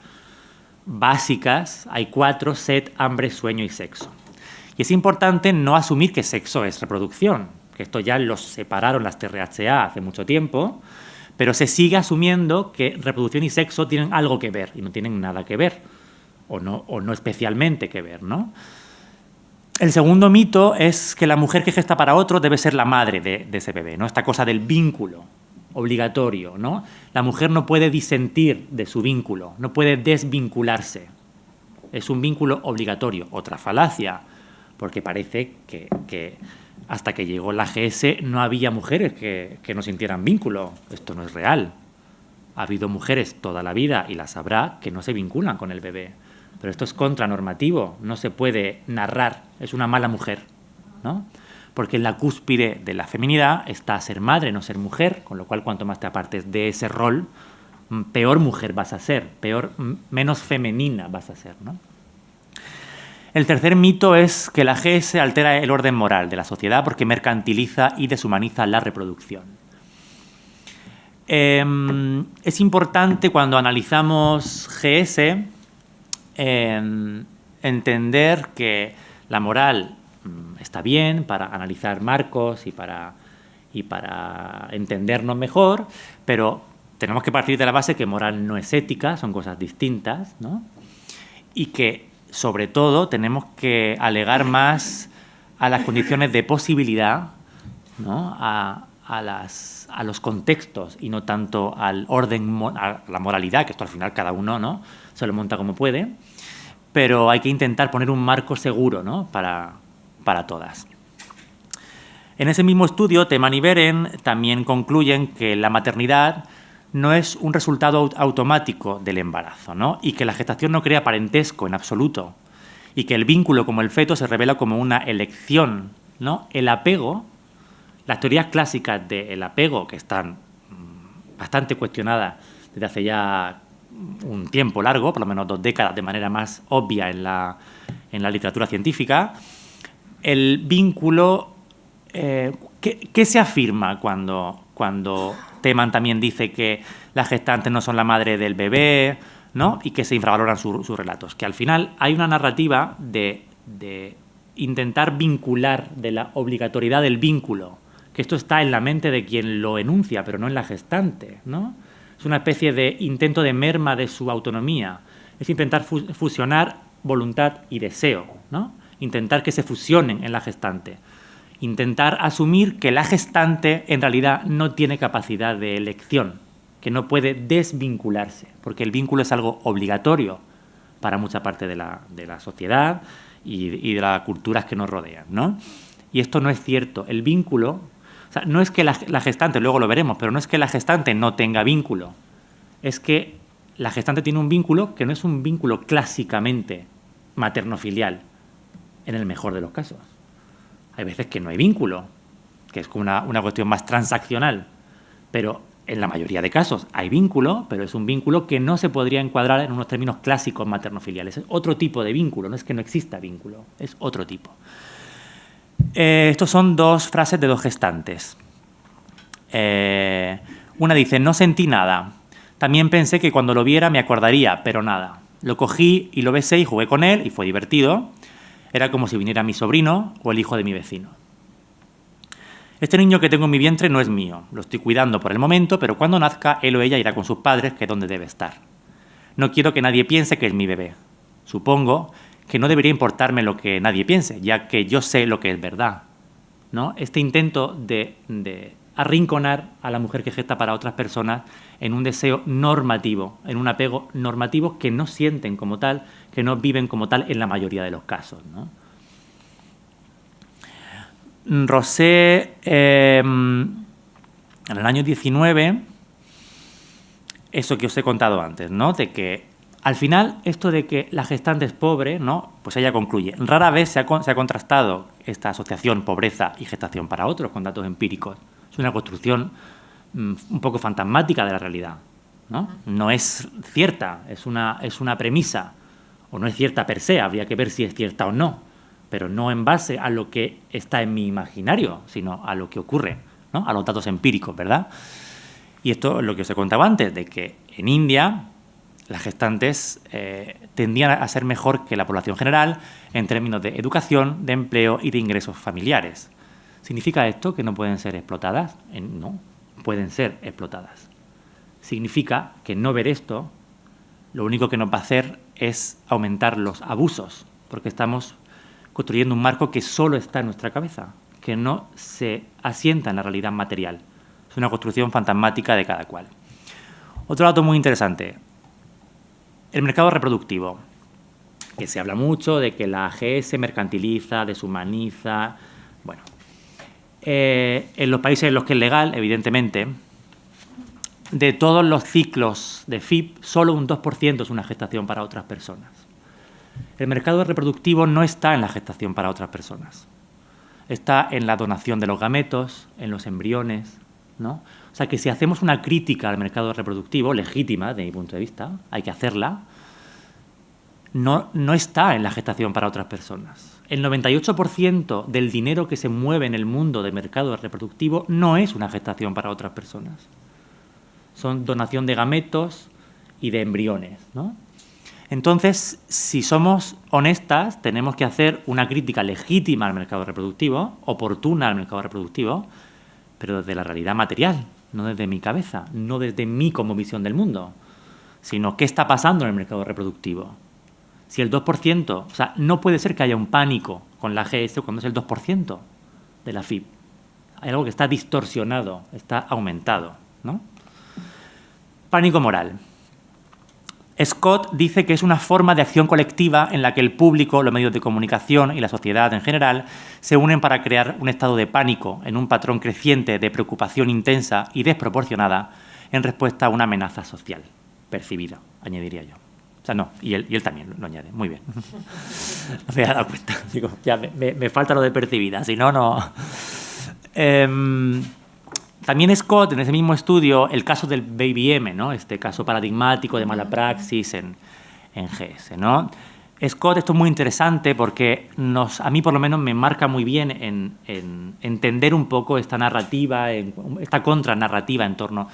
básicas hay 4, sed, hambre, sueño y sexo. Y es importante no asumir que sexo es reproducción, que esto ya los separaron las TRHA hace mucho tiempo, pero se sigue asumiendo que reproducción y sexo tienen algo que ver, y no tienen nada que ver, o no especialmente que ver, ¿no? El segundo mito es que la mujer que gesta para otro debe ser la madre de ese bebé, ¿no? Esta cosa del vínculo obligatorio, ¿no? La mujer no puede disentir de su vínculo, no puede desvincularse. Es un vínculo obligatorio. Otra falacia, porque parece que hasta que llegó la GS no había mujeres que no sintieran vínculo. Esto no es real. Ha habido mujeres toda la vida, y las habrá, que no se vinculan con el bebé. Pero esto es contranormativo, no se puede narrar, es una mala mujer, ¿no? Porque en la cúspide de la feminidad está ser madre, no ser mujer, con lo cual cuanto más te apartes de ese rol, peor mujer vas a ser, menos femenina vas a ser, ¿no? El tercer mito es que la GS altera el orden moral de la sociedad porque mercantiliza y deshumaniza la reproducción. Es importante cuando analizamos GS entender que la moral está bien para analizar marcos y para entendernos mejor, pero tenemos que partir de la base que moral no es ética, son cosas distintas, ¿no? Y que, sobre todo, tenemos que alegar más a las condiciones de posibilidad, ¿no?, a los contextos, y no tanto al orden, a la moralidad, que esto al final cada uno, ¿no?, se lo monta como puede, pero hay que intentar poner un marco seguro, ¿no?, para todas. En ese mismo estudio, Teman y Beren también concluyen que la maternidad no es un resultado automático del embarazo, ¿no?, y que la gestación no crea parentesco en absoluto, y que el vínculo como el feto se revela como una elección, ¿no? El apego, las teorías clásicas del apego, que están bastante cuestionadas desde hace ya un tiempo largo, por lo menos 2 décadas, de manera más obvia en la literatura científica, el vínculo, ¿qué se afirma cuando Teman también dice que las gestantes no son la madre del bebé, ¿no?, y que se infravaloran sus relatos? Que al final hay una narrativa de intentar vincular, de la obligatoriedad del vínculo, que esto está en la mente de quien lo enuncia, pero no en la gestante, ¿no? Es una especie de intento de merma de su autonomía. Es intentar fusionar voluntad y deseo, ¿no? Intentar que se fusionen en la gestante. Intentar asumir que la gestante en realidad no tiene capacidad de elección, que no puede desvincularse, porque el vínculo es algo obligatorio para mucha parte de la sociedad y de las culturas que nos rodean, ¿no? Y esto no es cierto. El vínculo, o sea, no es que la gestante, luego lo veremos, pero no es que la gestante no tenga vínculo, es que la gestante tiene un vínculo que no es un vínculo clásicamente materno-filial, en el mejor de los casos. Hay veces que no hay vínculo, que es como una cuestión más transaccional, pero en la mayoría de casos hay vínculo, pero es un vínculo que no se podría encuadrar en unos términos clásicos materno-filiales. Es otro tipo de vínculo, no es que no exista vínculo, es otro tipo. Estos son dos frases de dos gestantes. Una dice, no sentí nada. También pensé que cuando lo viera me acordaría, pero nada. Lo cogí y lo besé y jugué con él y fue divertido. Era como si viniera mi sobrino o el hijo de mi vecino. Este niño que tengo en mi vientre no es mío. Lo estoy cuidando por el momento, pero cuando nazca, él o ella irá con sus padres, que es donde debe estar. No quiero que nadie piense que es mi bebé. Supongo que no debería importarme lo que nadie piense, ya que yo sé lo que es verdad, ¿no? Este intento de arrinconar a la mujer que gesta para otras personas en un deseo normativo, en un apego normativo que no sienten como tal, que no viven como tal en la mayoría de los casos, ¿no? Rosé, en el año 19, eso que os he contado antes, ¿no? De que al final esto de que la gestante es pobre, ¿no? Pues ella concluye. Rara vez se ha contrastado esta asociación pobreza y gestación para otros con datos empíricos. Es una construcción un poco fantasmática de la realidad, ¿no? No es cierta, es una premisa, o no es cierta per se, habría que ver si es cierta o no, pero no en base a lo que está en mi imaginario, sino a lo que ocurre, ¿no? A los datos empíricos, ¿verdad? Y esto es lo que os he contado antes, de que en India las gestantes tendían a ser mejor que la población general en términos de educación, de empleo y de ingresos familiares. ¿Significa esto que no pueden ser explotadas? No, pueden ser explotadas. Significa que no ver esto lo único que nos va a hacer es aumentar los abusos, porque estamos construyendo un marco que solo está en nuestra cabeza, que no se asienta en la realidad material. Es una construcción fantasmática de cada cual. Otro dato muy interesante, el mercado reproductivo, que se habla mucho de que la AGS mercantiliza, deshumaniza. Bueno, en los países en los que es legal, evidentemente, de todos los ciclos de FIP, solo un 2% es una gestación para otras personas. El mercado reproductivo no está en la gestación para otras personas. Está en la donación de los gametos, en los embriones, ¿no? O sea que si hacemos una crítica al mercado reproductivo, legítima desde mi punto de vista, hay que hacerla, no está en la gestación para otras personas. El 98% del dinero que se mueve en el mundo del mercado reproductivo no es una gestación para otras personas. Son donación de gametos y de embriones, ¿no? Entonces, si somos honestas, tenemos que hacer una crítica legítima al mercado reproductivo, oportuna al mercado reproductivo, pero desde la realidad material, no desde mi cabeza, no desde mi como visión del mundo, sino qué está pasando en el mercado reproductivo. Si el 2%, o sea, no puede ser que haya un pánico con la AGS cuando es el 2% de la FIP. Hay algo que está distorsionado, está aumentado, ¿no? Pánico moral. Scott dice que es una forma de acción colectiva en la que el público, los medios de comunicación y la sociedad en general se unen para crear un estado de pánico en un patrón creciente de preocupación intensa y desproporcionada en respuesta a una amenaza social percibida, añadiría yo. O sea, no, y él también lo añade. Muy bien. No me había dado cuenta. Digo, ya me falta lo de percibida, si no, no. También Scott, en ese mismo estudio, el caso del Baby M, ¿no? Este caso paradigmático de mala praxis en GS, ¿no? Scott, esto es muy interesante porque a mí por lo menos me marca muy bien en entender un poco esta narrativa, esta contranarrativa en torno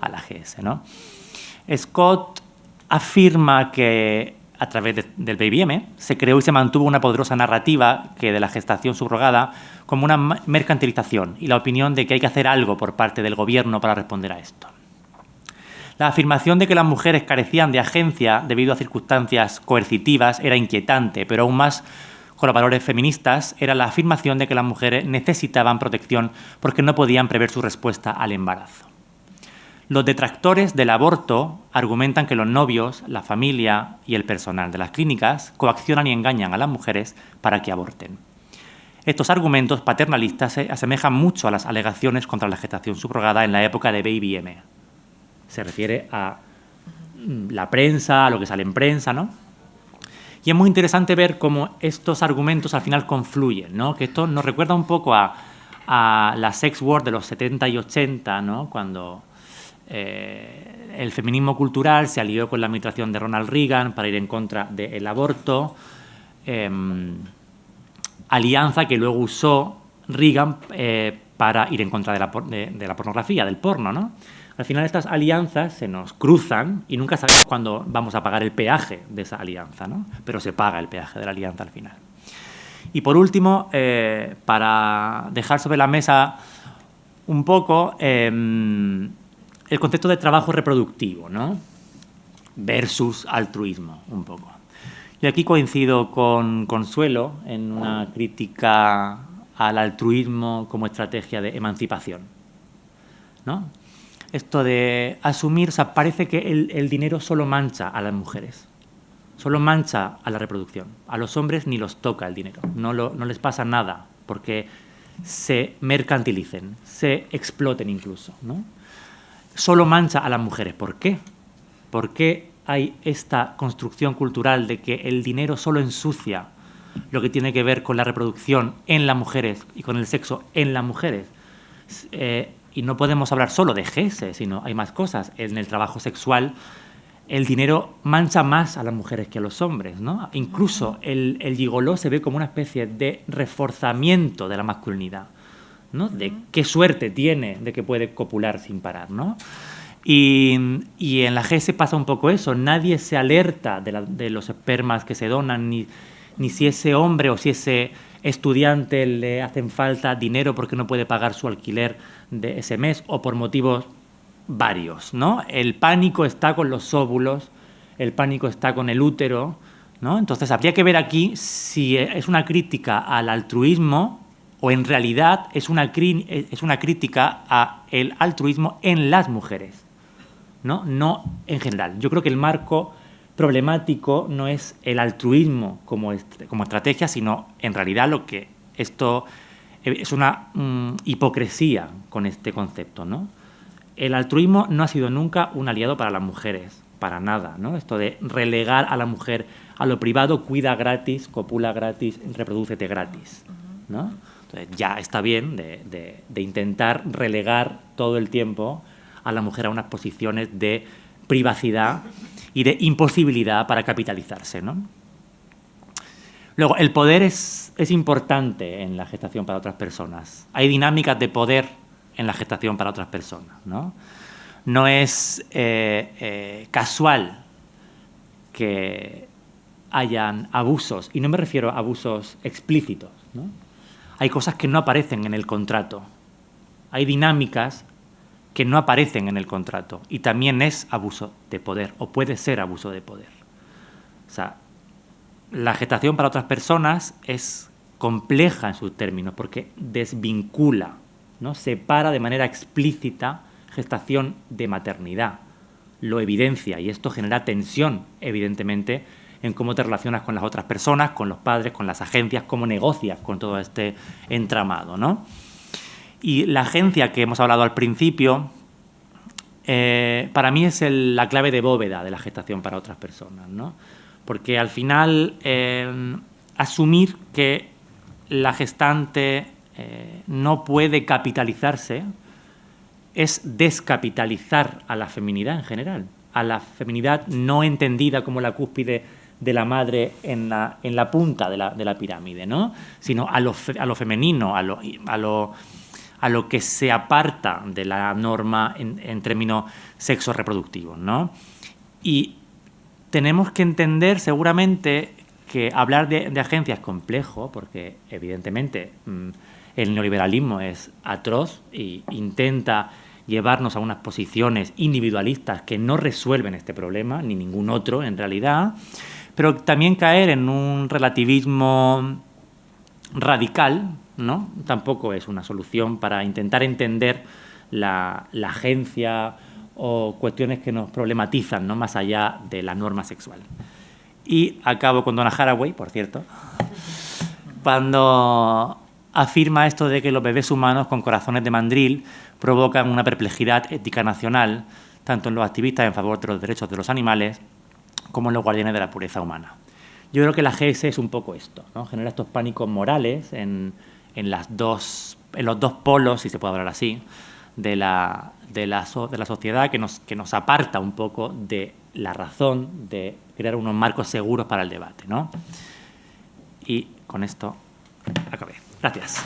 a la GS, ¿no? Scott afirma que a través del Baby M se creó y se mantuvo una poderosa narrativa que de la gestación subrogada como una mercantilización y la opinión de que hay que hacer algo por parte del gobierno para responder a esto. La afirmación de que las mujeres carecían de agencia debido a circunstancias coercitivas era inquietante, pero aún más con los valores feministas era la afirmación de que las mujeres necesitaban protección porque no podían prever su respuesta al embarazo. Los detractores del aborto argumentan que los novios, la familia y el personal de las clínicas coaccionan y engañan a las mujeres para que aborten. Estos argumentos paternalistas se asemejan mucho a las alegaciones contra la gestación subrogada en la época de Baby M. Se refiere a la prensa, a lo que sale en prensa, ¿no? Y es muy interesante ver cómo estos argumentos al final confluyen, ¿no? Que esto nos recuerda un poco a la sex work de los 70 y 80, ¿no? Cuando el feminismo cultural se alió con la administración de Ronald Reagan para ir en contra del aborto, alianza que luego usó Reagan para ir en contra de la pornografía, del porno, ¿no? Al final estas alianzas se nos cruzan y nunca sabemos cuándo vamos a pagar el peaje de esa alianza, ¿no? Pero se paga el peaje de la alianza al final. Y por último, para dejar sobre la mesa un poco el concepto de trabajo reproductivo, ¿no? Versus altruismo, un poco. Y aquí coincido con Consuelo en una crítica al altruismo como estrategia de emancipación, ¿no? Esto de asumir, o sea, parece que el dinero solo mancha a las mujeres, solo mancha a la reproducción. A los hombres ni los toca el dinero, no les pasa nada, porque se mercantilicen, se exploten incluso, ¿no? Solo mancha a las mujeres. ¿Por qué? ¿Por qué hay esta construcción cultural de que el dinero solo ensucia lo que tiene que ver con la reproducción en las mujeres y con el sexo en las mujeres? Y no podemos hablar solo de GESE, sino hay más cosas. En el trabajo sexual, el dinero mancha más a las mujeres que a los hombres, ¿no? Incluso el gigoló se ve como una especie de reforzamiento de la masculinidad, ¿no? De qué suerte tiene de que puede copular sin parar, ¿no? Y en la GESE pasa un poco eso. Nadie se alerta de los espermas que se donan, ni si ese hombre o si ese estudiante le hacen falta dinero porque no puede pagar su alquiler de ese mes o por motivos varios, ¿no? El pánico está con los óvulos, el pánico está con el útero, ¿no? Entonces habría que ver aquí si es una crítica al altruismo o en realidad es una crítica al altruismo en las mujeres, ¿no? No en general. Yo creo que el marco problemático no es el altruismo como estrategia, sino en realidad lo que esto es una hipocresía con este concepto, ¿no? El altruismo no ha sido nunca un aliado para las mujeres, para nada, ¿no? Esto de relegar a la mujer a lo privado, cuida gratis, copula gratis, reprodúcete gratis, ¿no? Entonces ya está bien de intentar relegar todo el tiempo a la mujer a unas posiciones de privacidad y de imposibilidad para capitalizarse, ¿no? Luego, el poder es importante en la gestación para otras personas. Hay dinámicas de poder en la gestación para otras personas, ¿no? No es casual que hayan abusos, y no me refiero a abusos explícitos, ¿no? Hay cosas que no aparecen en el contrato. Hay dinámicas que no aparecen en el contrato y también es abuso de poder o puede ser abuso de poder. O sea, la gestación para otras personas es compleja en sus términos porque desvincula, ¿no? Separa de manera explícita gestación de maternidad, lo evidencia y esto genera tensión, evidentemente, en cómo te relacionas con las otras personas, con los padres, con las agencias, cómo negocias con todo este entramado, ¿no? Y la agencia que hemos hablado al principio, para mí es la clave de bóveda de la gestación para otras personas, ¿no? Porque al final asumir que la gestante no puede capitalizarse es descapitalizar a la feminidad en general, a la feminidad no entendida como la cúspide de la madre en la punta de la pirámide, ¿no? Sino a lo femenino, a lo que se aparta de la norma en términos sexo-reproductivos, ¿no? Y tenemos que entender seguramente que hablar de agencia es complejo porque evidentemente el neoliberalismo es atroz e intenta llevarnos a unas posiciones individualistas que no resuelven este problema, ni ningún otro en realidad, pero también caer en un relativismo radical, ¿no? Tampoco es una solución para intentar entender la agencia o cuestiones que nos problematizan, ¿no? Más allá de la norma sexual. Y acabo con Donna Haraway, por cierto, cuando afirma esto de que los bebés humanos con corazones de mandril provocan una perplejidad ética nacional, tanto en los activistas en favor de los derechos de los animales como en los guardianes de la pureza humana. Yo creo que la GS es un poco esto, ¿no? Genera estos pánicos morales en los dos polos, si se puede hablar así, de la sociedad que nos aparta un poco de la razón de crear unos marcos seguros para el debate, ¿no? Y con esto acabé. Gracias.